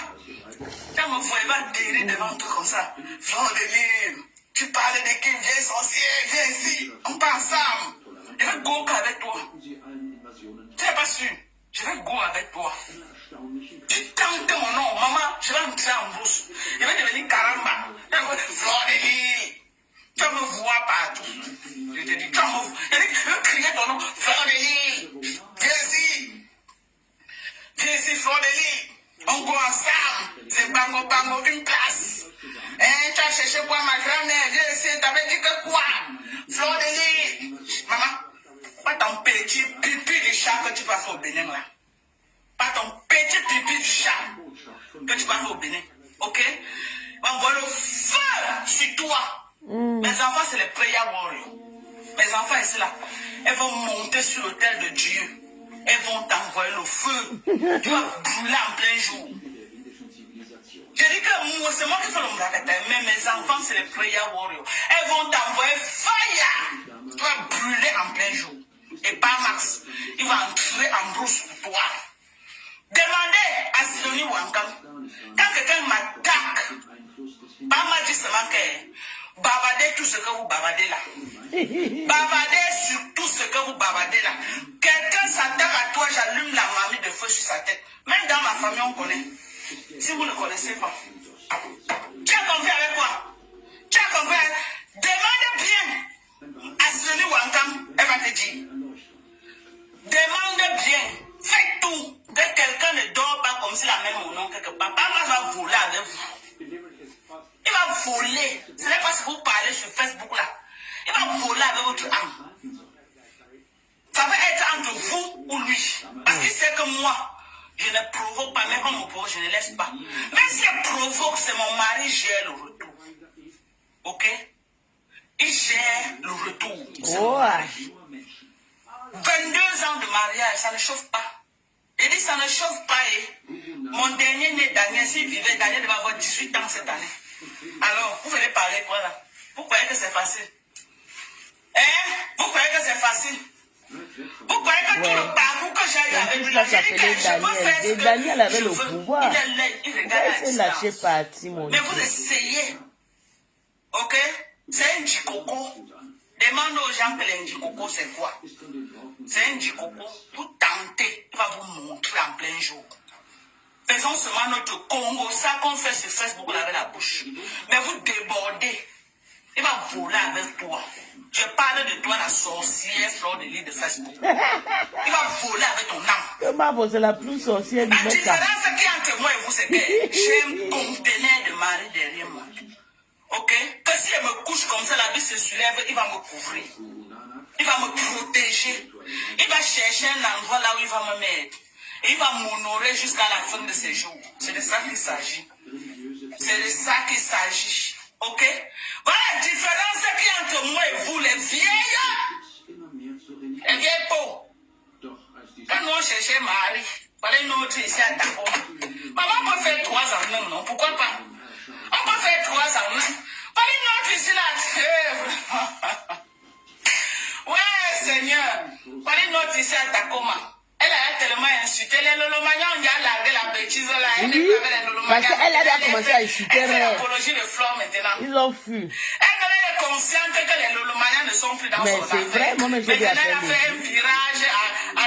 quand me voyez pas atterrir devant toi comme ça, fleur de lune, tu parlais de qui vient sorcier, viens ici, on part ensemble. Je vais go avec toi. Tu n'es pas sûr? Je vais go avec toi. Tu tentes mon nom, maman, je vais entrer en brousse. Je vais devenir caramba. Je vais devenir fleur de lune. Tu vas me voir partout. Je te dis, tu vas me voir. Je vais crier ton nom, fleur de lune. Viens ici. Viens ici, fleur de lune. On go ensemble. C'est bango bango, une place. Hein, tu as cherché quoi, ma grand-mère? Viens ici, t'avais dit que quoi? Fleur de lune. Maman, pas ton petit pipi du chat que tu vas faire au Bénin là. Pas ton petit pipi du chat que tu vas faire au Bénin. Ok? On voit le feu sur toi. Mes enfants, c'est les prayer warriors. Mes enfants ici là, elles vont monter sur l'autel de Dieu. Elles vont t'envoyer le feu. Tu vas brûler en plein jour. Je dis que moi, c'est moi qui fais le miracle, mais mes enfants, c'est les prayer warriors. Elles vont t'envoyer fire. Tu vas brûler en plein jour. Et pas Max, il va entrer en brousse pour toi. Demandez à Sidonie Wankam. Quand quelqu'un m'attaque, pas m'a dit seulement que bavardez tout ce que vous bavardez là. Bavardez sur tout ce que vous bavardez là. Quelqu'un s'attaque à toi, j'allume la mamie de feu sur sa tête. Même dans ma famille, on connaît. Si vous ne connaissez pas. Tu as compris avec quoi? Tu as compris? Demande bien à Sidonie Wankam, elle va te dire. Demande bien. Faites tout. Que quelqu'un ne dort pas comme s'il a même mon nom quelque part. Papa va voler avec vous. Il va voler. Ce n'est pas ce que vous parlez sur Facebook là. Il va voler avec votre âme. Ça va être entre vous ou lui. Parce qu'il sait que moi, je ne provoque pas, même quand on provoque, je ne laisse pas. Mais si elle provoque, c'est mon mari qui gère le retour. Ok? Il gère le retour. C'est mon mari. 22 ans de mariage, ça ne chauffe pas. Il dit ça ne chauffe pas. Mon dernier né, Daniel, s'il vivait, Daniel devait avoir 18 ans cette année. Alors, vous venez parler quoi là? Vous croyez que c'est facile? Hein? Vous croyez que c'est facile? Vous croyez que tout le parcours que j'ai eu avec lui, et Daniel avait le pouvoir. Il lâché parti, mon Dieu. Mais vous essayez. Ok? C'est un djikoko. Demande aux gens que l'indjikoko c'est quoi? C'est un djikoko. Vous tentez, il va vous montrer en plein jour. Faisons seulement notre Congo, ça qu'on fait sur Facebook avec la bouche. Mais vous débordez. Il va voler avec toi. Je parle de toi, la sorcière fleur de l'île de Facebook. Il va voler avec ton âme. Comment c'est la plus sorcière du La monde? différence qui est entre moi et vous, c'est que j'ai un conteneur de mari derrière moi. Ok? Que si elle me couche comme ça, la vie se soulève, il va me couvrir. Il va me protéger. Il va chercher un endroit là où il va me mettre. Et il va m'honorer jusqu'à la fin de ses jours. C'est de ça qu'il s'agit. C'est de ça qu'il s'agit. Ok? Voilà la différence qu'il y a entre moi et vous, les vieilles. Les vieilles peaux. Quand nous on cherchait Marie, voilà une autre ici à Tako. Maman peut faire 3 ans, non, non, pourquoi pas? On peut faire 3 ans, non? Voilà une autre ici là. Ouais, Seigneur. Voilà une autre ici à Takoma. Elle a tellement insulté les Lolomagnan, on a largué la bêtise là. Oui, parce qu'elle a commencé à insulter. Elle fait l'apologie de Flore maintenant. Ils ont fui. Elle est consciente que les Lolomagnan ne sont plus dans son affaire. Mais c'est vrai, moi, maintenant, elle a fait un virage à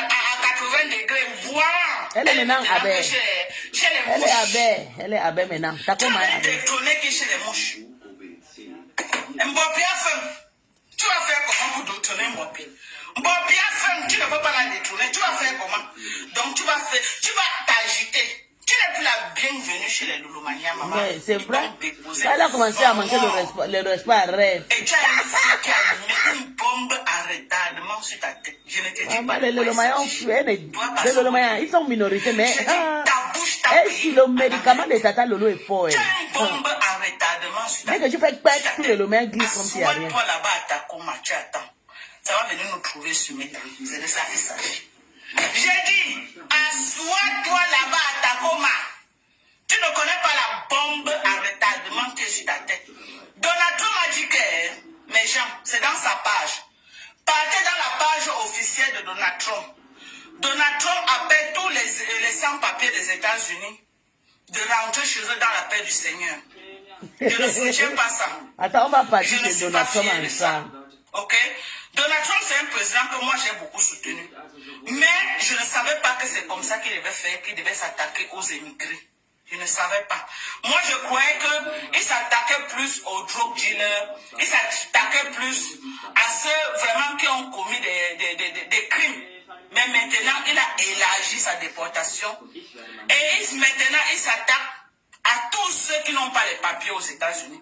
80 degrés. Voilà. Elle est maintenant à baie. Chez les Elle mouches. est à baie. Elle est à baie maintenant. Takoma est à baie. Détonner qui chez les mouches. Mbopi a faim. Tu vas faire comment pour détonner Mbopi? Mbopi a faim, tu ne peux pas la détourner. Tu vas faire comment? Donc tu vas t'agiter. Tu n'es plus la bienvenue chez les Lolomagnan, maman. Mais c'est vrai. Elle a commencé à manquer le respect à rêve. Et tu as une fille qui a mis une bombe à retardement sur ta tête. Je ne te dis pas. Les Lolomagnan ont fui. Les Lolomagnan, ils sont minorités, mais le médicament de Tata Lolo est fort. Tu as une bombe à retardement sur ta tête. Dès que tu fais perdre tous les Lolomagnan glissent comme s'il n'y a rien. Toi là-bas à Takoma, tu attends. Ça va venir nous trouver sur Meta. C'est de ça qu'il s'agit. J'ai dit, assois-toi là-bas à Takoma. Tu ne connais pas la bombe à retardement qui est sur ta tête. Donald Trump a dit que, mes gens, c'est dans sa page. Partez dans la page officielle de Donald Trump. Donald Trump appelle tous les sans-papiers des États-Unis de rentrer chez eux dans la paix du Seigneur. Je ne soutiens pas ça. Attends, on va partir Je ne de suis Donald pas Trump fier de ça. ensemble. Ok? Donald Trump, c'est un président que moi j'ai beaucoup soutenu. Mais je ne savais pas que c'est comme ça qu'il devait faire, qu'il devait s'attaquer aux émigrés. Je ne savais pas. Moi, je croyais qu'il s'attaquait plus aux drug dealers, il s'attaquait plus à ceux vraiment qui ont commis des crimes. Mais maintenant, il a élargi sa déportation. Et maintenant, il s'attaque à tous ceux qui n'ont pas les papiers aux États-Unis.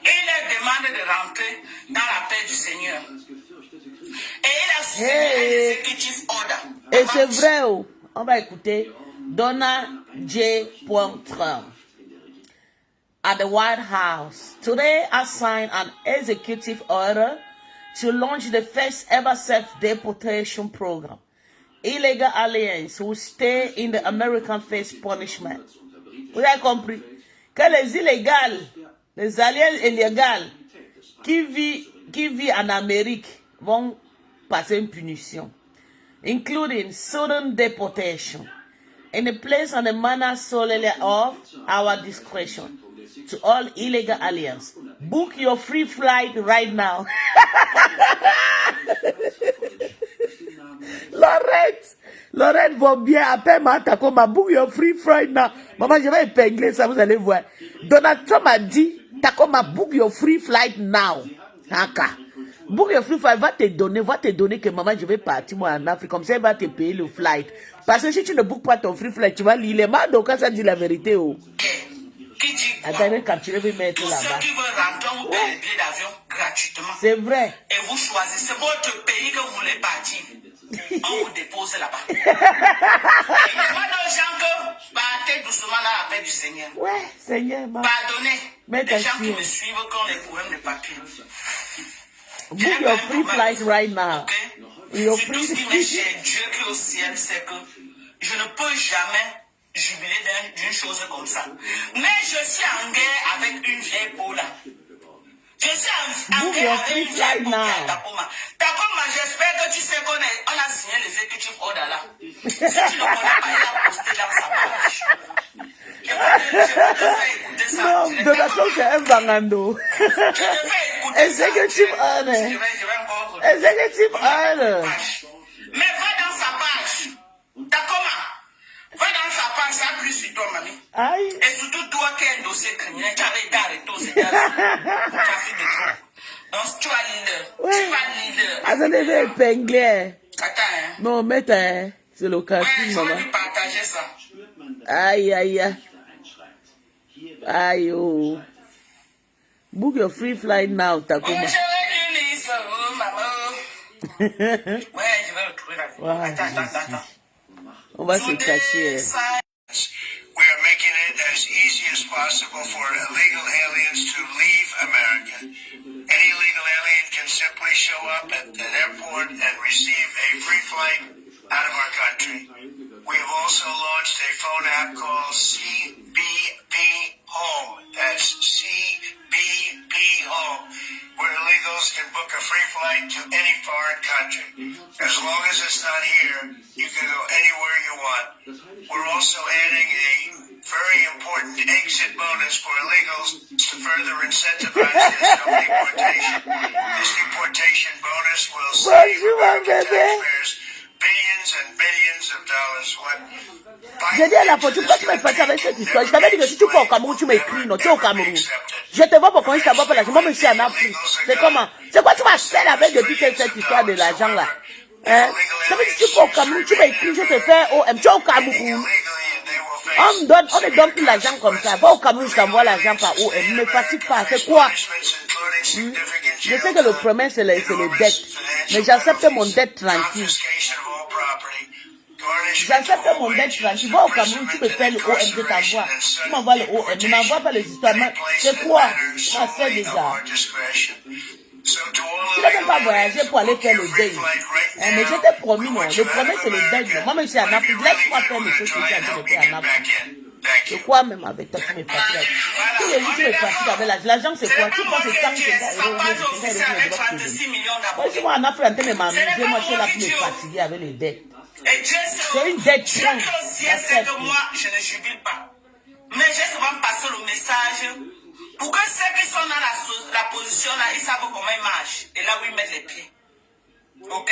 Et il leur demande de rentrer dans la paix du Seigneur. Et il a signé un executive order. Et c'est vrai, oh. On va écouter Donald J. Trump at the White House. Today, I signed an executive order to launch the first ever self-deportation program. Illegal aliens will stay in the American face punishment. Vous avez compris que les illégaux, les aliens illégaux qui vivent en Amérique vont passer une punition, including sudden deportation, in a place and a manner solely of our discretion. To all illegal aliens, book your free flight right now. Lorette va bien, appelle-moi Takoma, book your free flight now. Maman, je vais épingler ça, vous allez voir. Donald Trump a dit, Takoma, book your free flight now. Haka. Book your free flight, va te donner que maman, je vais partir moi en Afrique, comme ça, elle va te payer le flight. Parce que si tu ne bookes pas ton free flight, tu vas lire les mains, donc ça dit la vérité. Oh. Qui dit Attends, il va capturer, il va mettre Tous là-bas. ceux qui veulent rentrer, on paye les billets d'avion gratuitement. C'est vrai. Et vous choisissez votre pays que vous voulez partir. On vous dépose là-bas. Il n'y a pas de gens que partez doucement dans la paix du Seigneur. Ouais, Seigneur, Pardonnez mais les gens qui me suivent qui ont des problèmes de papier. book your free flight right now. Okay? Your Surtout ce qui m'est cher, Dieu qui est au ciel, c'est que je ne peux jamais jubiler d'une chose comme ça. Mais je suis en guerre avec une vieille peau là. Je suis en guerre avec une vieille peau qui est à Takoma. Takoma, j'espère que tu sais qu'on a signé l'exécutif order là. Si tu ne connais pas, il a posté dans sa page. Je peux te faire écouter ça. Non, Donato, c'est un bangando. Je te fais écouter Executive ça. order. Je vais encore. Executive order. Mais va dans sa page. Takoma. Va dans sa page, ça plus sur toi, mamie. Aïe. Et surtout toi qui as un dossier criminel, tu avais été arrêté aux États-Unis. Tu as fait des trucs. Donc tu vas leader. Ouais. Tu vas leader. Attendez, je vais épingler. Attends, hein. Non, mettez, hein. C'est le Ouais, casting, je vais maman. lui partager ça. Aïe, aïe, aïe. Aïe, oh. Book your free flight now, Ouais, Takoma. je vais lui lire ça, oh, maman. Ouais, je vais le trouver là. Ouais, Attends. On va se cacher. We are making it as easy as possible for illegal aliens to leave America. Any illegal alien can simply show up at an airport and receive a free flight out of our country. We have also launched a phone app called CBP Home. That's CBP Home, where illegals can book a free flight to any foreign country. As long as it's not here, you can go anywhere you want. We're also adding a very important exit bonus for illegals to further incentivize this deportation. This deportation bonus will save American taxpayers billions and billions of dollars. J'ai dit à la fois, tu peux me faire avec cette histoire. Je t'avais dit que si tu pars au Cameroun, tu m'écris, non, tu es au Cameroun. Je te vois pourquoi je t'envoie pas l'argent. Moi, je suis en Afrique. C'est comment? C'est quoi tu vas faire avec depuis cette histoire de l'argent là? Hein? Ça veut dire que si tu pars au Cameroun, tu m'écris, je te fais OM. Tu es au Cameroun. On ne donne plus l'argent comme ça. Va au Cameroun, je t'envoie l'argent par OM. Ne me fatigue pas. C'est quoi? Je sais que le problème, c'est les dettes. Mais j'accepte mon dette tranquille. J'accepte mon dette tranquille. Va au Cameroun, tu me fais le OM, je t'envoie. Tu m'envoies le OM. Ne m'envoie pas les histoires. C'est quoi? Ça fait déjà. Tu ne peux pas voyager pour aller faire le deuil. Mais je t'ai promis, non. Le problème, c'est le deuil. Non. Moi, je suis en Afrique. Laisse-moi faire les choses que je suis en train de faire en Afrique. Je crois même avec toi, tu me fatigues. Tous les jours, tu me fatigues avec l'argent. L'argent, c'est quoi? Tu penses que c'est 5 euros. Moi, je suis en Afrique en train de m'amuser. Moi, je suis là pour me fatiguer avec les dettes. C'est une dette. Dieu qui au ciel sait que moi, je ne jubile pas. Mais je vais passer le message pour que ceux qui sont dans la position là, ils savent comment ils marchent et là où ils mettent les pieds. Ok?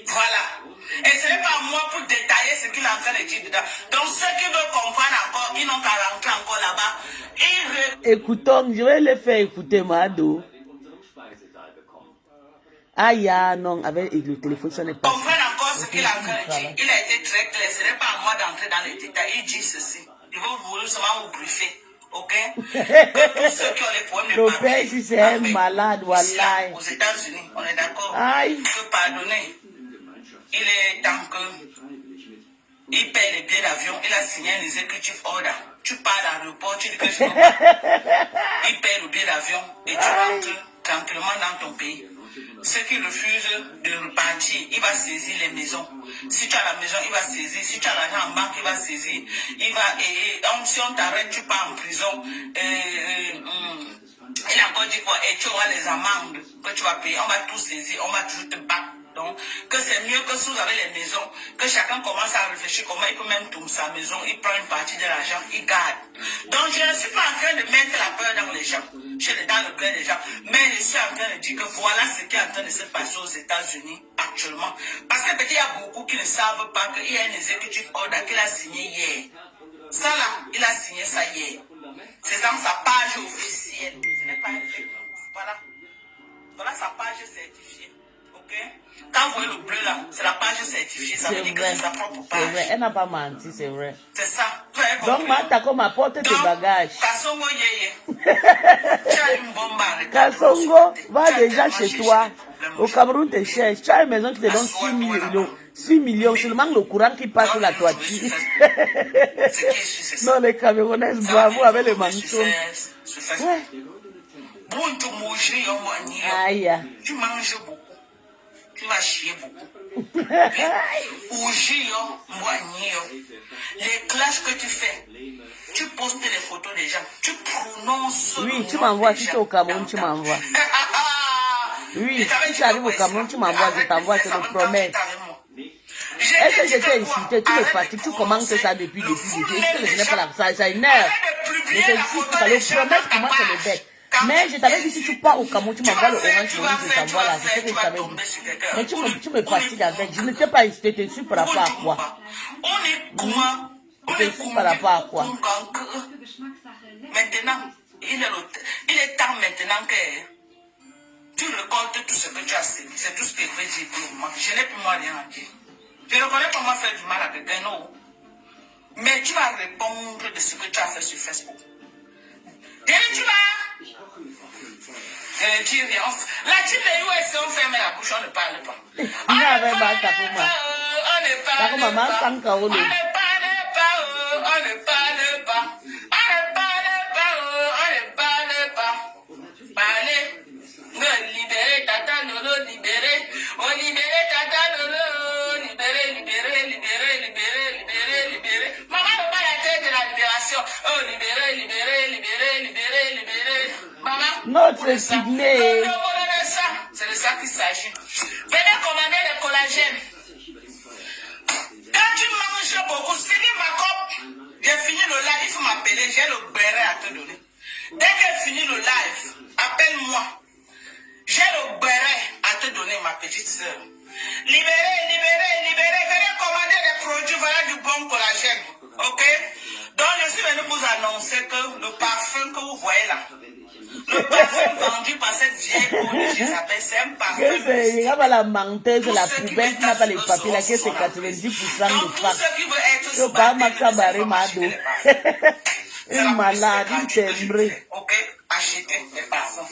Voilà. Et ce n'est pas moi pour détailler ce qu'il est en train de dire dedans. Donc ceux qui veulent comprendre encore, ils n'ont qu'à rentrer encore là-bas. Écoutons, je vais les faire écouter, Mado. Ah, non, avec le téléphone, ça n'est pas. Comprendre encore ce qu'il est en train de dire. Il a été très clair. Ce n'est pas à moi d'entrer dans les détails. Il dit ceci. Il va vous seulement vous briefer. Ok? Que tous ceux qui ont les problèmes de Le père, si c'est un malade, voilà. Aux États-Unis, on est d'accord? Aïe. Il peut pardonner. Il est temps que il paye les billets d'avion. Il a signé un executive order. Tu pars à l'aéroport, tu dis que je ne peux pas. Il paye le billet d'avion et tu rentres tranquillement dans ton pays. Ceux qui refusent de repartir, il va saisir les maisons. Si tu as la maison, il va saisir. Si tu as l'argent en banque, il va saisir. Il va, si on t'arrête, tu pars en prison. Il a encore dit quoi? Et tu auras les amendes que tu vas payer. On va tout saisir, on va toujours te battre. Donc, que c'est mieux que si vous avez les maisons, que chacun commence à réfléchir comment il peut même tourner sa maison, il prend une partie de l'argent, il garde. Donc, je ne suis pas en train de mettre la peur dans les gens, dans le cœur des gens, mais je suis en train de dire que voilà ce qui est en train de se passer aux États-Unis actuellement. Parce que peut-être il y a beaucoup qui ne savent pas qu'il y a un executive order qu'il a signé hier. Ça là, il a signé ça hier. C'est dans sa page officielle. Ce n'est pas un fait. Voilà. Voilà sa page certifiée. Ok? Quand vous voyez le bleu là, c'est la page certifiée. Ça veut dire que c'est sa propre page. C'est vrai, elle n'a pas menti, c'est vrai. C'est ça. Tu as Donc, Matako m'apporte tes bagages. Kasongo yeye. Tu as une bombe à regarder. Kasongo va déjà chez toi. Au Cameroun, te cherche. Tu as une maison qui te donne 6 millions. Seulement le courant qui passe sur la toiture. Non, les Camerounaises, bravo avec les manchons. Ouais. Aïe. Tu manges beaucoup. Tu vas chier beaucoup. Les clashs que tu fais, tu postes les photos des gens, tu prononces. Oui, tu m'envoies. Si tu es au Cameroun, tu m'envoies. Oui, si tu arrives au Cameroun, tu m'envoies, je t'envoie, je te le promets. Est-ce que je t'ai insulté? Tu me fatigues, tu commences ça depuis. Est-ce que je n'ai pas la ça? Ça énerve. Je t'insulte, le promesse pour moi, c'est le bête. Mais je t'avais dit, si tu pars au Cameroun, tu m'envoies le orange, je t'envoie là. C'est ce que je t'avais dit. Mais tu me fatigues avec. Je ne t'ai pas insulté, tu t'insultes par rapport à quoi? Tu t'insultes par rapport à quoi? Maintenant, il est temps maintenant que tu récoltes tout ce que tu as sévi. C'est tout ce que je vais dire pour le moment. Je n'ai plus moi rien à dire. Je ne reconnais pas moi faire du mal à quelqu'un, non. Mais tu vas répondre de ce que tu as fait sur Facebook. Et tu vas. La team des US, on ferme la bouche, on ne parle pas. On ne parle pas. On ne parle pas. Parlez. Libérez Tata Lolo, libérez. On libérez Tata Lolo. Libérez. Maman ne pas la tête de la libération. Oh, libérez. Maman. Notre signé. C'est de ça qu'il s'agit. Venez commander le collagène. Quand tu manges beaucoup, c'est ma copie. J'ai fini le live, il faut m'appeler, j'ai le béret à te donner. Dès que j'ai fini le live, appelle-moi. J'ai le béret à te donner, ma petite soeur. Libérez. Venez commander des produits, voilà du bon collagène. Ok? Donc, je suis venu vous annoncer que le parfum que vous voyez là, le parfum vendu par cette vieille peau Isabelle, c'est un parfum. Il n'y a pas la menteuse, la poubelle qui n'a pas les papiers, là, que c'est 90% de femmes. Je ne pas Maxa Barré Mado. Une malade, une timbrée. Ok, achetez des parfums.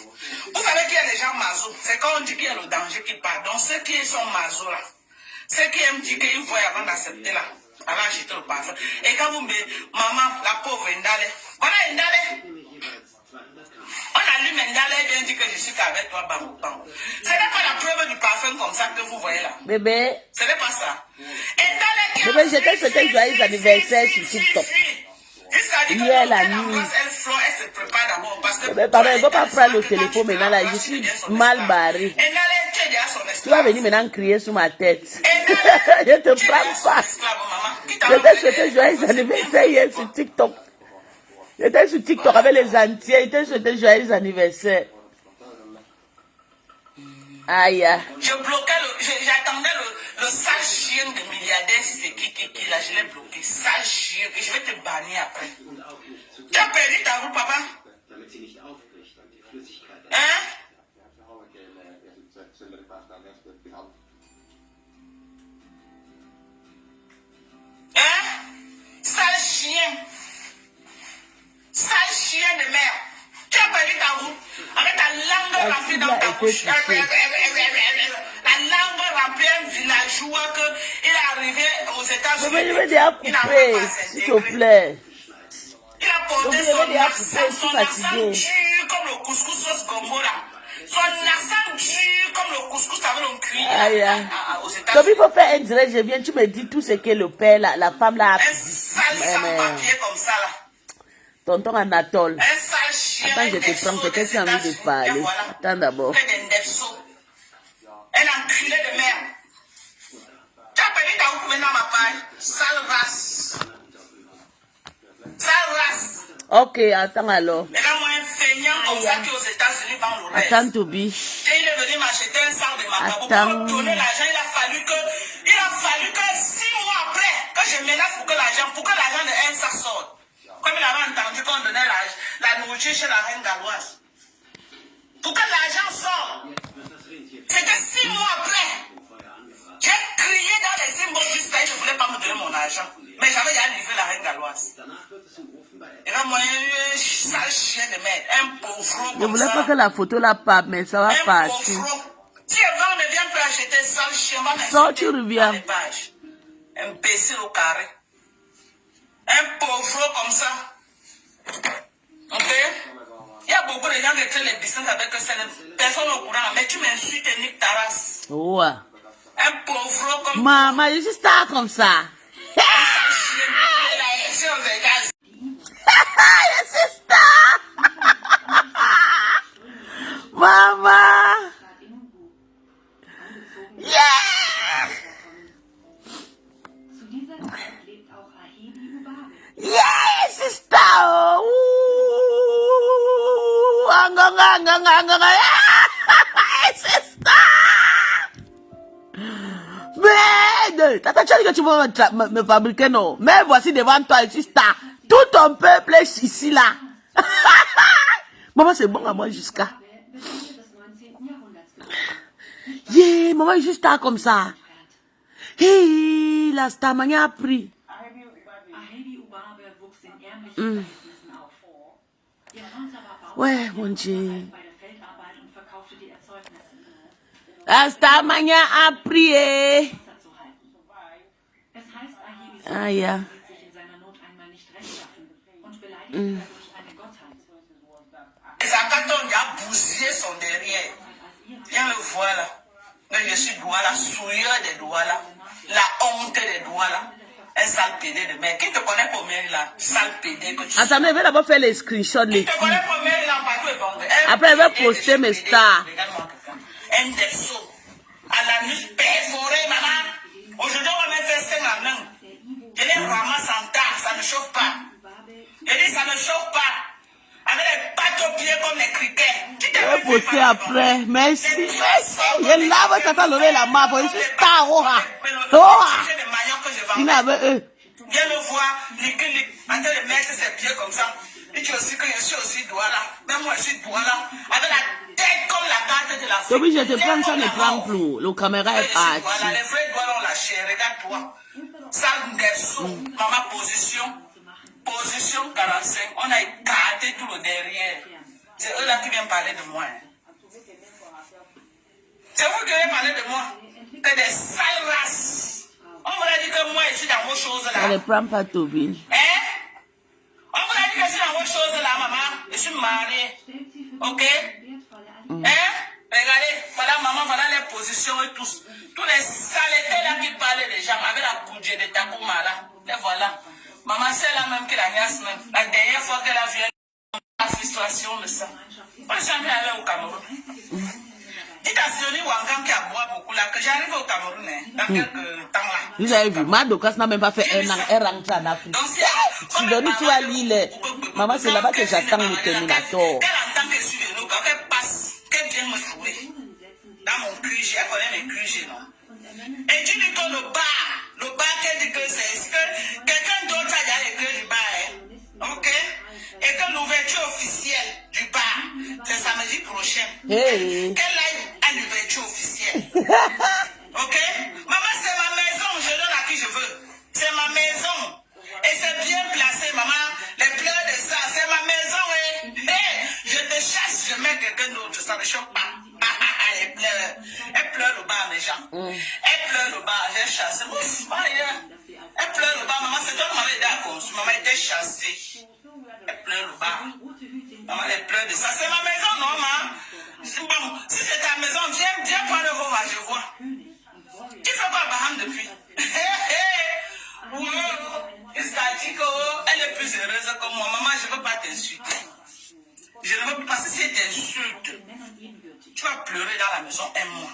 Vous savez qu'il y a des gens maso. C'est quand on dit qu'il y a le danger qui part. Donc ceux qui sont maso là, ceux qui aiment dire qu'ils voient avant d'accepter là, allez acheter le parfum. Et quand vous me dites, maman, la pauvre Ndale, voilà Ndale. On allume Ndale et vient dire que je suis qu'avec toi, bambou. Ce n'est pas la preuve du parfum comme ça que vous voyez là. Bébé. Ce n'est pas ça. Ndale qui Bébé, j'étais souhaité joyeux anniversaire sur TikTok. Hier la nuit. Pardon, il ne faut pas prendre le téléphone maintenant là. Je suis mal barré. Tu vas venir maintenant crier sur ma tête. Je ne te prends pas. J'étais souhaité joyeux anniversaire hier sur TikTok. J'étais sur TikTok avec les entiers. J'étais souhaité joyeux anniversaire. Aïe. J'attendais le sale chien de milliardaire, si c'est qui là, je l'ai bloqué. Sale chien, et je vais te bannir après. Tu as perdu ta route, papa? Hein? Sale chien de merde. Tu as perdu ta route avec ta langue remplie dans ta bouche. La langue remplie un villageois qu'il est arrivé aux États-Unis. Je vais déjà couper, s'il te plaît. Il a porté son accent dur comme le couscous sauce gombola. Son accent dur comme le couscous avec le cri aux États-Unis. Donc il faut faire un direct, je viens, tu me dis tout ce que le père, la femme là a un sale sans-papier comme ça là. Tonton Anatole. Un sale chien. Attends, je te prends, peut-être j'ai envie de parler. Attends d'abord. Un enculé de merde. Tu as perdu ta route maintenant, ma paille. Sale race. Sale race. Ok, attends alors. Regarde-moi un feignant comme ça qui aux États-Unis vend le rêve. Attends, Toby. Et il est venu m'acheter un sac de macabo. Pour me donner l'argent, il a fallu que 6 mois après, que je menace pour que l'argent de un sac sorte. Comme il avait entendu qu'on donnait la nourriture chez la reine galloise. Pour que l'argent sorte. C'était 6 mois après. J'ai crié dans les symboles jusqu'à il ne voulait pas me donner mon argent. Mais j'avais déjà livré la reine galloise. face. Il va moyen un sale chien de merde, un pauvre Je comme voulais ça. pas que la photo la pape, mais ça va Un partir. pauvre. Si elle ne vient plus acheter sale chien, va Sors, tu m'insulter reviens. dans les pages. Imbécile au carré. Un pauvre comme ça. Ok? Il y a beaucoup de gens qui créent les business avec personne au courant, mais tu m'insultes et nique ta race. Ouais. Un pauvre comme Maman, je suis star comme ça. un sale chien. La haine aux Vegas. Je suis star. Maman. Yeah. Zu dieser Zeit lebt auch Ahebi Ubabe. Yeah, je suis star. Je suis star. Merde. Tata, tu as dit que tu veux me fabriquer, non? Mais voici devant toi, je suis star. Tout ton peuple est ici, là. Maman, c'est bon à moi jusqu'à. Wird Ende des 19. Jahrhunderts geboren. Yeah, maman, je suis star comme ça. Hey, la star m'a pris. Ahebi Ubabe wuchs in ärmlichen Verhältnissen auf. Ihr Vater war Ouais, mon Dieu. bei der Feldarbeit und verkaufte die Erzeugnisse. La star m'a appris. Wasser zu halten. Es heißt, Ahebis Ah, ja. hielt sich in seiner Not einmal nicht rechtschaffen und beleidigte dadurch eine Gottheit. Les acatons ont bousillé son derrière. Viens le voir là. Mais je suis Douala, souilleur des Douala. La honte des Douala. Un sale pédé de merde. Qui te connaît pour mère là? Sale pédé que tu suis. Attendez, je vais d'abord faire les screenshots, les Qui te filles. connaît pour mère là? Partout est vendu. Après, elle va poster mes stars. Regarde-moi quelqu'un. Un Dexo. À la nuit perforée, maman. Aujourd'hui, on va me faire 5 en main. Je les ramasse en tas. Ça ne chauffe pas. Je dis, ça ne chauffe pas. Avec les pattes aux pieds comme les criquets. Tu t'es Je vais fait poster par- après. Merci, merci. Je lave tata lever la main. Je suis star, oha. Oha. J'ai des maillots que je vends. Fini avec eux. Viens le voir, liquide, en train de mettre ses pieds comme ça. Et tu aussi que je suis aussi Douala. Même moi, je suis Douala. Avec la tête comme la carte de la Toby, je te prends ça, ne prends plus. Le caméra est Voilà, parti. les vrais Douala ont lâché. Regarde-toi. Sale Ndepso. Maman, position. Position 45. On a écarté tout le derrière. C'est eux là qui viennent parler de moi. C'est vous qui allez parler de moi. Que des sales races. On vous a dit que moi, je suis dans vos choses Je là. ne prends pas Toby. Hein? On vous a dit que je suis dans vos choses là, maman. Je suis mariée. Ok? Hein? Regardez, voilà maman, voilà les positions et tous. Tous les saletés là qui parlaient des gens avec la poudre de Takuma là. Et voilà. Maman, c'est la même que la niasse même. La dernière fois qu'elle a vu la frustration de ça. On n'est jamais allé au Cameroun. Dites à Sioni Wangan qui a boit beaucoup là, que j'arrive au Cameroun hein, dans quelques temps là. Vous avez vu, Madokas n'a même pas fait un an. Elle rentre en Afrique. Donc, Sidonie, tu as l'île. Maman, c'est là-bas que j'attends le Terminator. Qu'elle entend que je suis de nous, quand elle passe, qu'elle vienne me trouver. Dans mon QG, elle connaît mes QG, non? Et tu dis que le bar qu'elle dit que c'est que quelqu'un d'autre a déjà les clés du bar, hein? Ok? Et que l'ouverture officielle du bar, c'est samedi prochain. Hey. Qu'elle aille à l'ouverture officielle. Ok? Maman, c'est ma maison, je donne à qui je veux. C'est ma maison. Et c'est bien placé, maman. Les pleurs de ça, c'est ma maison, hein. Hey, je te chasse, je mets quelqu'un d'autre, ça ne choque pas. Elle pleure. Elle pleure le bar, les gens. Elle pleure le bar, j'ai chassé. Ouf, elle pleure le bar, maman, c'est toi qui m'avais aidé à construire. Maman était chassée. Elle pleure le bar. Maman, elle pleure de ça. C'est ma maison, non, maman? Bon, si c'est ta maison, viens prendre le voir, je vois. Tu fais quoi, Baham, depuis? Elle est plus heureuse que moi. Maman, je ne veux pas t'insulter. Je ne veux pas, parce que si t'insultes, tu vas pleurer dans la maison un mois.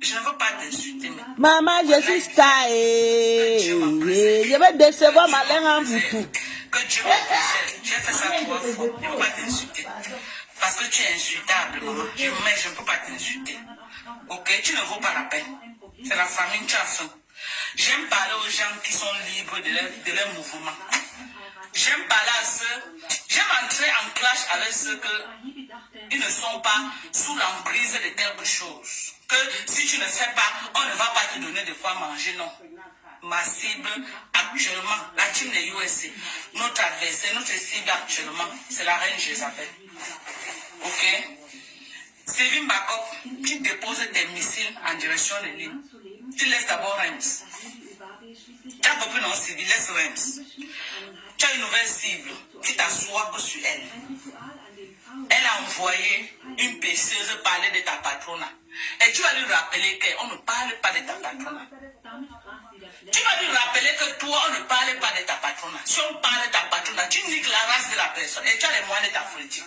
Je ne veux pas t'insulter. Maman, je suis star. Je vais décevoir ma langue en boutou. Que Dieu me préserve. J'ai fait ça 3 fois. Je ne veux pas t'insulter. Parce que tu es insultable, maman. Mais je ne peux pas t'insulter. Ok, tu ne vaux pas la peine. C'est la famille, tu as faim. J'aime parler aux gens qui sont libres de leur mouvement. J'aime parler à ceux. J'aime entrer en clash avec ceux qui ne sont pas sous l'emprise de quelque chose. Que si tu ne sais pas, on ne va pas te donner de quoi manger, non. ma cible actuellement, la team des USA. Notre adversaire, notre cible actuellement, c'est la reine Jézabel. Ok? Sylvie Bakop, tu déposes tes missiles en direction de l'île. Tu laisses d'abord Reims. Tu as compris, non, Sylvie, laisse Reims. Tu as une nouvelle cible. Tu t'assois sur elle. Elle a envoyé une pêcheuse parler de ta patronat. Et tu vas lui rappeler qu'on ne parle pas de ta patronat. Tu vas lui rappeler que toi, on ne parle pas de ta patronat. Si on parle de ta patronat, tu niques la race de la personne et tu as les moyens de ta politique.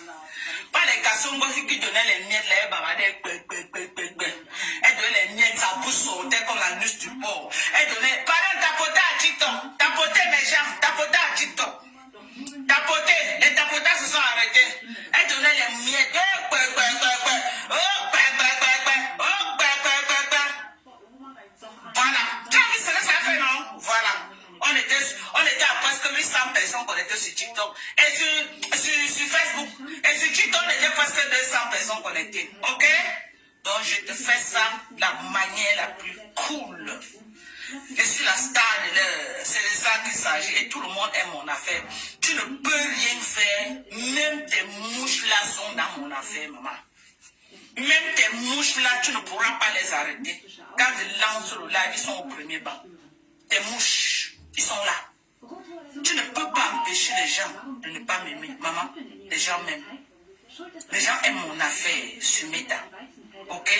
Pas les cassons qui donnaient les miettes, les babadais, elle donnait les miettes, sa bouche sautait comme la nuque du porc. Elle donnait, pardon, tapoter à TikTok, tapoter mes jambes, tapoter à TikTok. Tapoter, les tapotas se sont arrêtés. Elle donnait les miettes. Voilà. Tu as vu ce que ça fait, non? Voilà. On était à presque 800 personnes connectées sur TikTok. Et sur Facebook. Et sur TikTok, on était presque 200 personnes connectées. Ok? Donc, je te fais ça de la manière la plus cool. Je suis la star de l'heure. C'est de ça qu'il s'agit. Et tout le monde aime mon affaire. Tu ne peux rien faire. Même tes mouches là sont dans mon affaire, maman. Même tes mouches là, tu ne pourras pas les arrêter. Quand je lance le live, ils sont au premier banc. Tes mouches, ils sont là. Tu ne peux pas empêcher les gens de ne pas m'aimer. Maman, les gens m'aiment. Les gens aiment mon affaire sur Meta. Ok?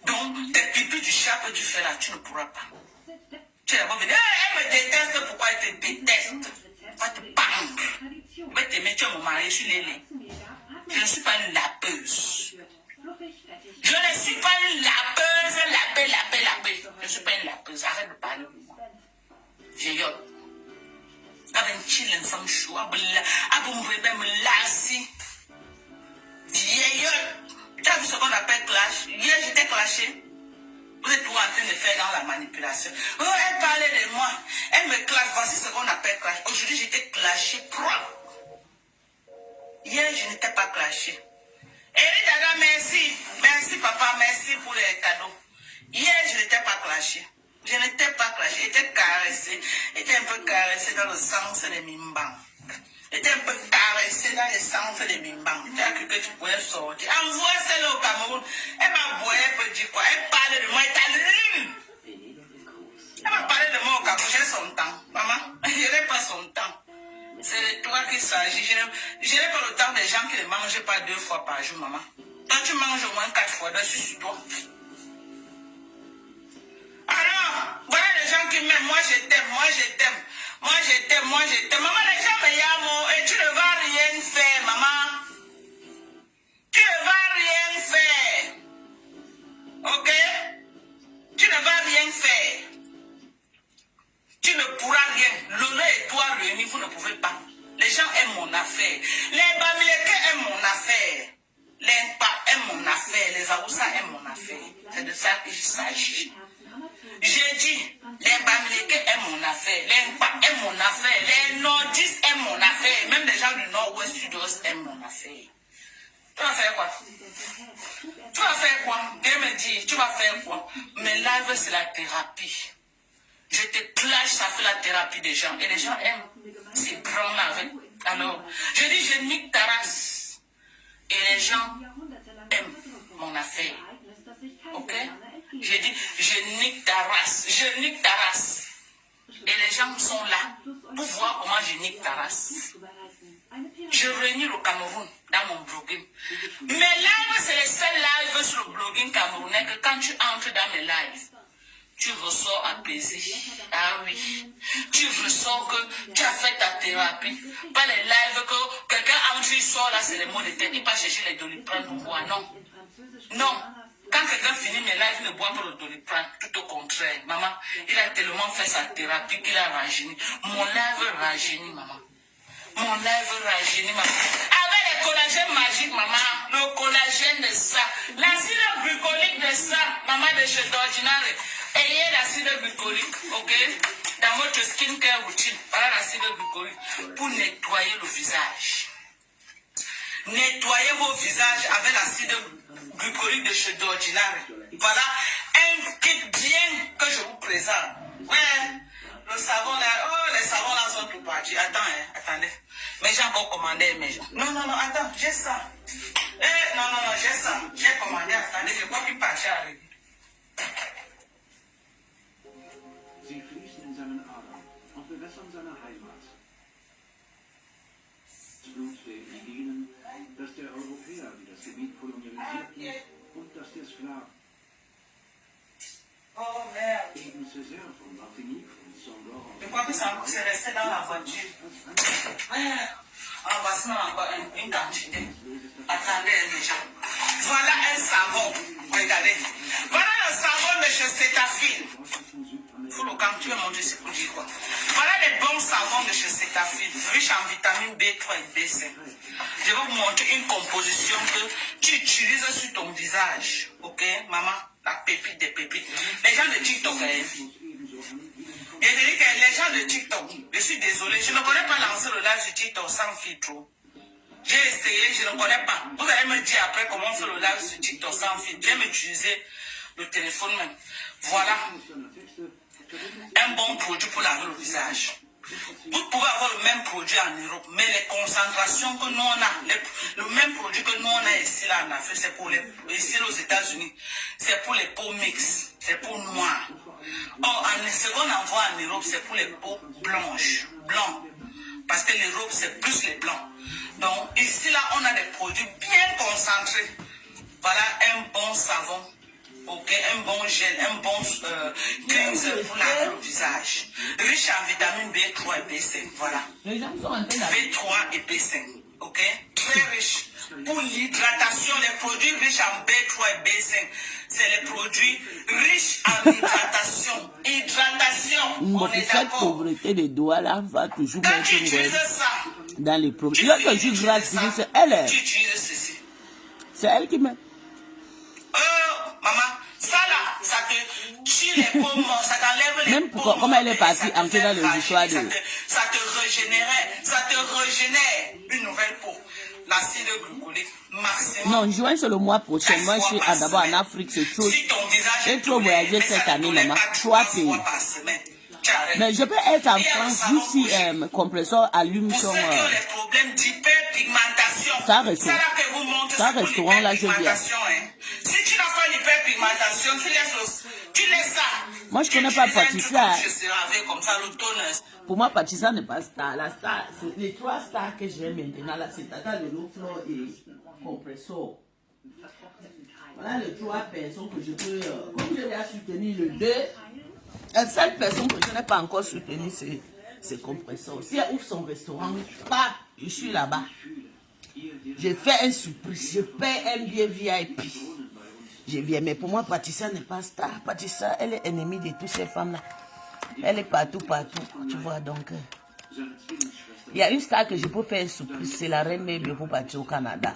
Donc, tes pipis du chat que tu fais là, tu ne pourras pas. Tu es d'abord venu, elle me déteste, pourquoi elle te déteste? Pourquoi te parle? Je vais t'aimer, tu es mon mari, je suis Lélé. Je ne suis pas une lapeuse. Je ne suis pas une lapeuse, lapée. Je ne suis pas une lapeuse, arrête de parler de moi. J'ai eu. Avec un chill en femme chou, avec un bébé me lassi. Tu as vu ce qu'on appelle clash? Hier, j'étais clashée. Vous êtes toujours en train de faire dans la manipulation. Oh, elle parlait de moi. Elle me clash. Voici ce qu'on appelle clash. Aujourd'hui, j'étais clashée propre. Hier, je n'étais pas clashée. Eric Dada, merci. Merci, papa. Merci pour les cadeaux. Hier, je n'étais pas clashée. Je n'étais pas clashée. J'étais caressée. J'étais un peu caressée dans le sens des mimbans. J'étais un peu caressée dans le sens des mimbans. Tu as cru que tu pouvais sortir. Envoie celle au Cameroun. Elle m'a boyé, elle peut dire quoi? Elle parlait de moi. Elle t'a lune. Elle m'a parlé de moi au Cameroun. J'ai son temps. Maman, je n'ai pas son temps. C'est de toi qu'il s'agit. Je n'ai pas le temps des gens qui ne mangent pas 2 fois par jour, maman. Toi, tu manges au moins 4 fois. Donc, je suis sur toi. Alors, voilà les gens qui m'aiment. Moi, je t'aime. Moi, je t'aime. Moi, je t'aime. Moi, je t'aime. Maman, les gens me yamment et tu ne vas rien faire, maman. Tu ne vas rien faire. Ok? Tu ne vas rien faire. Tu ne pourras rien. Lolo et toi réunis, vous ne pouvez pas. Les gens aiment mon affaire. Les Bamileke aiment mon affaire. Les Mpa aiment mon affaire. Les Aoussa aiment mon affaire. C'est de ça qu'il s'agit. J'ai dit, les Bamileke aiment mon affaire. Les Mpa aiment mon affaire. Les Nordistes aiment mon affaire. Même les gens du Nord-Ouest, Sud-Ouest aiment mon affaire. Tu vas faire quoi? Tu vas faire quoi? Dieu me dit, tu vas faire quoi? Mes lives, c'est la thérapie. Je te clash, ça fait la thérapie des gens. Et les gens aiment. C'est grand là avec. Alors, je dis, je nique ta race. Et les gens aiment mon affaire. Ok? Je dis, je nique ta race. Je nique ta race. Et les gens sont là pour voir comment je nique ta race. Je réunis le Cameroun dans mon blogging. Mes lives, c'est les seuls lives sur le blogging camerounais que quand tu entres dans mes lives, tu ressors apaisé. Ah oui. Tu ressors que tu as fait ta thérapie. Pas les lives que quelqu'un entre, il sort là, c'est les mots de tête. Il va chercher les Doliprane pour boire. Non. Non. Quand quelqu'un finit mes lives, il ne boit pas le Doliprane. Tout au contraire. Maman, il a tellement fait sa thérapie qu'il a rajeuni. Mon live rajeuni, maman. Mon live rajeuni, maman. Avec les collagènes magiques, maman. Le collagène de ça. L'acide glycolique de ça, maman de chez d'ordinaire. Ayez l'acide glycolique, ok? Dans votre skincare routine, voilà l'acide glycolique pour nettoyer le visage. Nettoyez vos visages avec l'acide glycolique de chez d'ordinaire. Voilà un kit bien que je vous présente. Ouais, savon là, oh, les savons là sont tout partis. Attends, hein, attendez. Mais j'ai encore commandé, mais non, attends, j'ai ça. Non, j'ai ça. J'ai commandé, attendez, je crois qu'il partit arriver. Sie fließen in seinen Adern und bewässern seine Heimat. Das Blut der Indigenen, das der Europäer, die das Gebiet kolonialisierten, und das der Sklaven. Oh merde. Eben Césaire von Martinique und Saint-Laurent. Je crois que c'est resté dans la voiture. On va se mettre encore une quantité. Attendez déjà. Voilà un savon. Regardez. Voilà le savon de chez Cetaphil. Faut le quand tu veux manger, c'est pour dire quoi. Voilà les bons savons de chez Cetaphil, riches en vitamines B3 et B5. Je vais vous montrer une composition que tu utilises sur ton visage. Ok, maman? La pépite des pépites. Les gens de TikTok, je te dis que les gens de TikTok, je suis désolé, je ne connais pas lancer le live sur TikTok sans filtre. J'ai essayé, je ne connais pas. Vous allez me dire après comment on fait le live sur TikTok sans filtre. Je vais m'utiliser le téléphone même. Voilà. Un bon produit pour laver le visage. Vous pouvez avoir le même produit en Europe, mais les concentrations que nous on a, le même produit que nous on a ici là en Afrique, c'est pour les, ici aux États-Unis, c'est pour les peaux mixtes, c'est pour noires. Or, ce qu'on envoie en Europe, c'est pour les peaux blanches, blancs, parce que l'Europe c'est plus les blancs. Donc ici là, on a des produits bien concentrés. Voilà un bon savon. Ok, un bon gel, un bon cleanser pour laver le visage. Riche en vitamines B3 et B5, voilà. B3 et B5, ok? Très riche. Pour l'hydratation, les produits riches en B3 et B5, c'est les produits riches en hydratation. Hydratation, on est Cette d'accord. pauvreté des doigts là va toujours Quand mettre tu une utilises ça, dans les problèmes. tu Là que je suis grâce, c'est elle. tu utilises ceci. C'est elle qui me... Maman, ça là, ça te tue les peaux mortes, ça t'enlève les Même peaux pourquoi, comme elle est mortes, partie ça te entrer dans fait les histoires de... ça te régénère une nouvelle peau. L'acide glycolique maximum. Non, juin c'est le mois prochain. Moi je suis d'abord en Afrique, c'est trop. Si ton visage J'ai trop voyagé cette année, maman. 3 pays. Mais je peux être en France juste si compresseur allume Pour son... ceux qui ont les problèmes d'hyperpigmentation, Ça reste. ça là que vous montrez, Ça c'est pour restaurant, là, je viens. l'hyperpigmentation. Si tu n'as pas l'hyperpigmentation, tu laisses ça. Moi, je connais pas Patricia. Comme ça, le toner. Pour moi, Patricia n'est pas star. La star, c'est les 3 stars que j'ai maintenant là, c'est Tata de l'eau et compresseur. Voilà les 3 personnes que je peux... comme je l'ai soutenu le 2, la seule personne que je n'ai pas encore soutenue, c'est compresseur. Si elle ouvre son restaurant, je suis là-bas. Je fais un surprise, je paie un billet VIP. Je viens, mais pour moi, Patricia n'est pas star. Patricia, elle est ennemie de toutes ces femmes-là. Elle est partout, tu vois, donc... Il y a une star que je peux faire une surprise, c'est la reine Baby pour partir au Canada.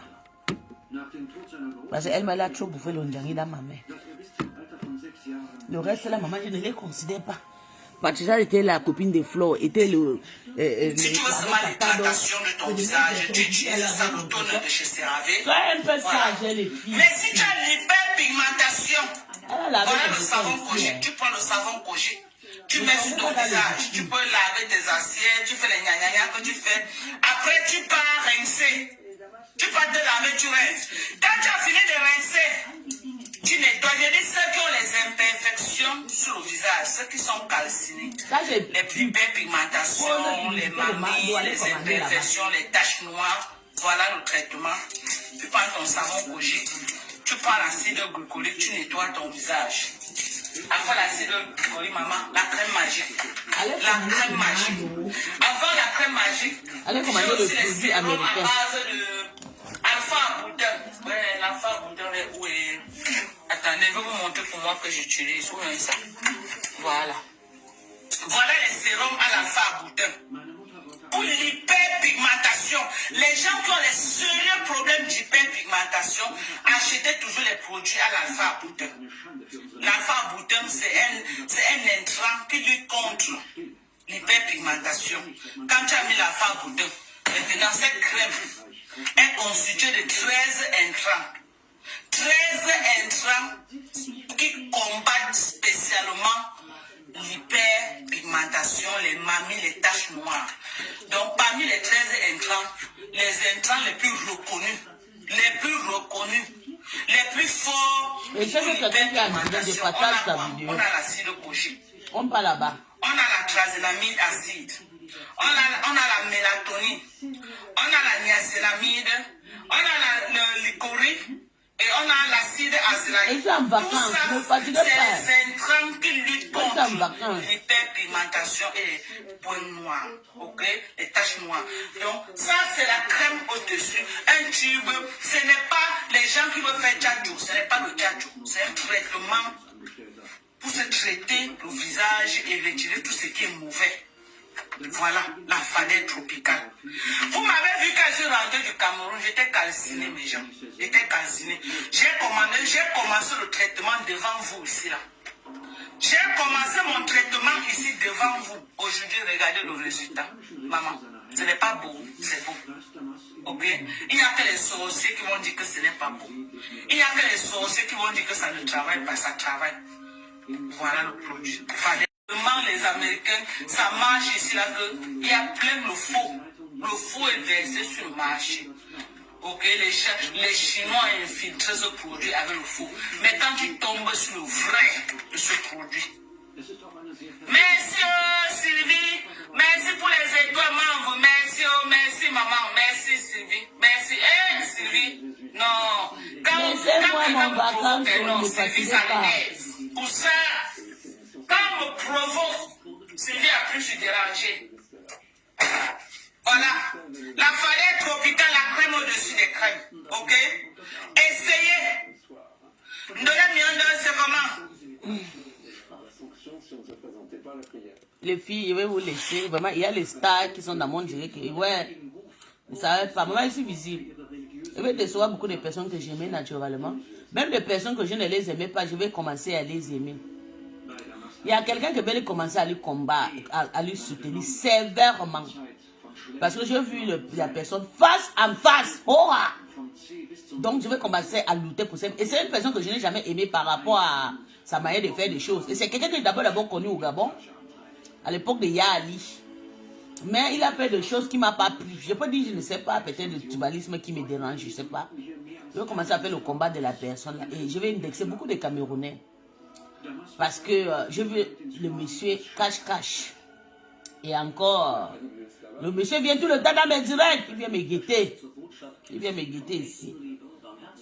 Parce qu'elle m'a trop bouffé l'onjani dans ma main. Le reste, la maman, je ne les considère pas. Patricia était la copine de Flo, était le... Si tu veux seulement l'hydratation de ton visage, tu utilises ça, le toner de chez CeraVe. Sois un peu sage, les filles. Mais si tu as l'hyperpigmentation, voilà le savon Kojic, Kojic. tu prends le savon Kojic, tu mets sur ton visage, tu peux laver tes assiettes, tu fais les gna que tu fais. Après, tu pars rincer. Tu pars te laver, tu rinces. Quand tu as fini de rincer, tu nettoies. Je dis ceux qui ont les imperfections sur le visage, ceux qui sont calcinés, les hyperpigmentations, les mamies, les imperfections, les taches noires, voilà le traitement. Tu prends ton savon Kojic, tu prends l'acide glycolique, tu nettoies ton visage. Après l'acide glycolique, maman, la crème magique. La crème magique. Avant la crème magique, j'ai aussi les sérums à base de alpha boudin. Ouais, l'alpha boudin, où est... Attendez, je vais vous montrer pour moi que j'utilise. Où est ça? Voilà. Voilà les sérums à l'alpha boudin. Pour l'hyperpigmentation, les gens qui ont les sérieux problèmes d'hyperpigmentation, achetez toujours les produits à l'alpha boudin. L'alpha boudin, c'est un intrant qui lutte contre l'hyperpigmentation. Quand tu as mis l'alpha boudin, maintenant cette crème est constituée de 13 intrants. 13 intrants qui combattent spécialement l'hyperpigmentation, les intrants les plus reconnus, les plus forts Et c'est que quelqu'un qui a dit de partage sa vidéo. On a l'acide coché. On parle là-bas. On a la trazénamide acide. On a la mélatonine. On a la niacélamide. On a le licorice. Et on a l'acide azélaïque. Et c'est en vacances, Tout ça, ne fatiguez c'est pas. les intrants qui luttent C'est en contre vacances. l'hyperpigmentation et les points noirs. Ok? Les taches noires. Donc, ça, c'est la crème au-dessus. Un tube, ce n'est pas les gens qui veulent faire tchadjou. Ce n'est pas le tchadjou. C'est un traitement pour se traiter le visage et retirer tout ce qui est mauvais. Voilà, la fadette tropicale. Vous m'avez vu quand je suis rentré du Cameroun, j'étais calciné, mes gens. J'étais calciné. J'ai commencé le traitement devant vous ici, là. J'ai commencé mon traitement ici devant vous. Aujourd'hui, regardez le résultat. Maman, ce n'est pas beau, c'est beau. Ok? Il n'y a que les sorciers qui vont dire que ce n'est pas beau. Il n'y a que les sorciers qui vont dire que ça ne travaille pas, ça travaille. Voilà le produit. Les Américains, ça marche ici là que il y a plein de faux. Le faux est versé sur le marché. Ok, les Chinois ont infiltré ce produit avec le faux. Mais quand tu tombes sur le vrai de ce produit. Merci Sylvie, merci pour les étoiles, maman. Merci maman, merci Sylvie, merci. Sylvie, non. Laissez-moi mon vacances, non, ne Sylvie, fatiguez ça pas. l'énerve. Pour ça, quand on me provoque, Sylvie a pu se déranger. Voilà. La fadette tropicale, la crème au-dessus des crèmes. Ok? Essayez. C'est comment? Les filles, je vais vous laisser. Vraiment, il y a les stars qui sont dans mon direct. Ouais, ça va pas. Maman, je suis visible. Je vais décevoir beaucoup de personnes que j'aimais naturellement. Même les personnes que je ne les aimais pas, je vais commencer à les aimer. Il y a quelqu'un qui va commencer à lui combattre, à lui soutenir sévèrement. Parce que j'ai vu la personne face en face. Oh! Donc je vais commencer à lutter pour ça. Et c'est une personne que je n'ai jamais aimée par rapport à sa manière de faire des choses. Et c'est quelqu'un que j'ai d'abord connu au Gabon, à l'époque de Yaali. Mais il a fait des choses qui ne m'ont pas plu. Je peux dire, je ne sais pas, peut-être le tribalisme qui me dérange, je ne sais pas. Je vais commencer à faire le combat de la personne. Et je vais indexer beaucoup de Camerounais. Parce que je veux le monsieur cache-cache. Et encore, le monsieur vient tout le temps dans mes directs. Il vient me guetter. Il vient me guetter ici.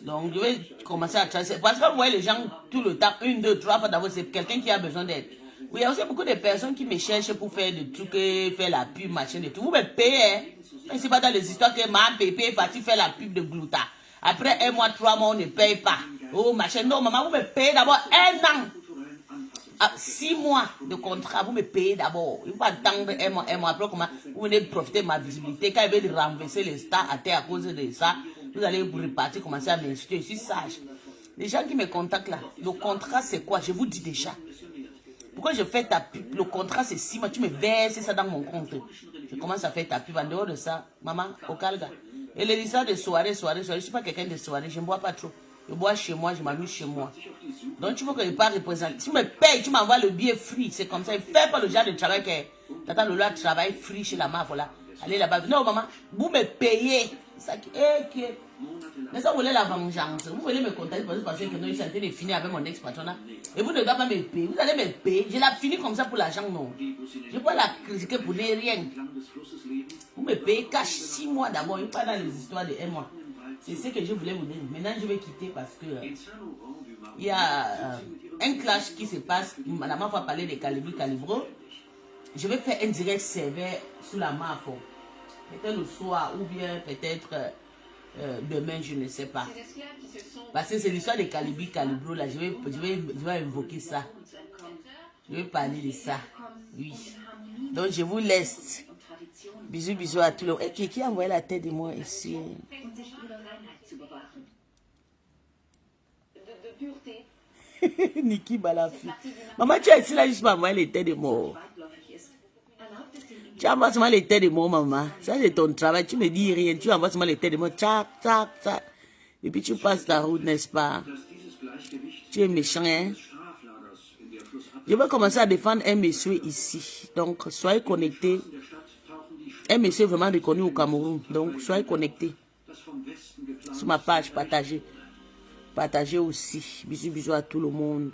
Donc je vais commencer à tracer. Parce que vous voyez les gens tout le temps, 1, 2, 3 fois d'abord, c'est quelqu'un qui a besoin d'aide. Oui, il y a aussi beaucoup de personnes qui me cherchent pour faire des trucs, faire la pub, machin et tout. Vous me payez. Je ne sais pas dans les histoires que ma pépé est parti faire la pub de Glouta. Après 1 mois, 3 mois, on ne paye pas. Oh, machin. Non, maman, vous me payez d'abord 1 an. 6 mois de contrat, vous me payez d'abord. Il ne faut pas attendre 1 mois, après comment vous venez profiter de ma visibilité. Quand il veut renverser les stars à terre à cause de ça, vous allez vous repartir, commencer à m'insulter. Je suis sage. Les gens qui me contactent là, le contrat c'est quoi? Je vous dis déjà. Pourquoi je fais ta pub? Le contrat c'est 6 mois, tu me verses ça dans mon compte. Je commence à faire ta pub. En dehors de ça, maman, au calga. Et les histoires de soirée, je ne suis pas quelqu'un de soirée, je ne bois pas trop. Je bois chez moi, je m'amuse chez moi. Donc tu veux que je pas représenter. Tu me payes, tu m'envoies le billet free. C'est comme ça. Fais pas le genre de travail que t'attends le loi travail free chez la MAF. Voilà. Allez là-bas. Non, maman, vous me payez. Ça qui est. Mais ça, vous voulez la vengeance. Vous voulez me contacter parce que non, je suis en train de finir avec mon ex-patron. Et vous ne devez pas me payer. Vous allez me payer. Je l'ai fini comme ça pour l'argent, non. Je ne peux pas la critiquer pour rien. Vous me payez cash 6 mois d'abord. Je ne pas dans les histoires de 1 mois. C'est ce que je voulais vous dire. Maintenant, je vais quitter parce que il y a un clash qui se passe. La MAF va parler de Calibro. Je vais faire un direct sévère sous la MAF. Peut-être le soir ou bien peut-être demain, je ne sais pas. Parce que c'est l'histoire de Calibro. Là, je vais invoquer ça. Je vais parler de ça. Oui. Donc, je vous laisse. Bisous, bisous à tout le monde. Et qui a envoyé la tête de moi ici? Niki Balafi. Maman, tu es ici là juste pour envoyer les têtes de moi. Tu envoies seulement les têtes de moi, maman. Ça, c'est ton travail. Tu me dis rien. Tu envoies seulement les têtes de moi. Tchac, tchac, tchac. Et puis tu passes ta route, n'est-ce pas? Tu es méchant, hein? Je vais commencer à défendre un monsieur ici. Donc, soyez connectés. Un monsieur vraiment reconnu au Cameroun. Donc, soyez connectés sur ma page, partagez. Partagez aussi. Bisous, bisous à tout le monde.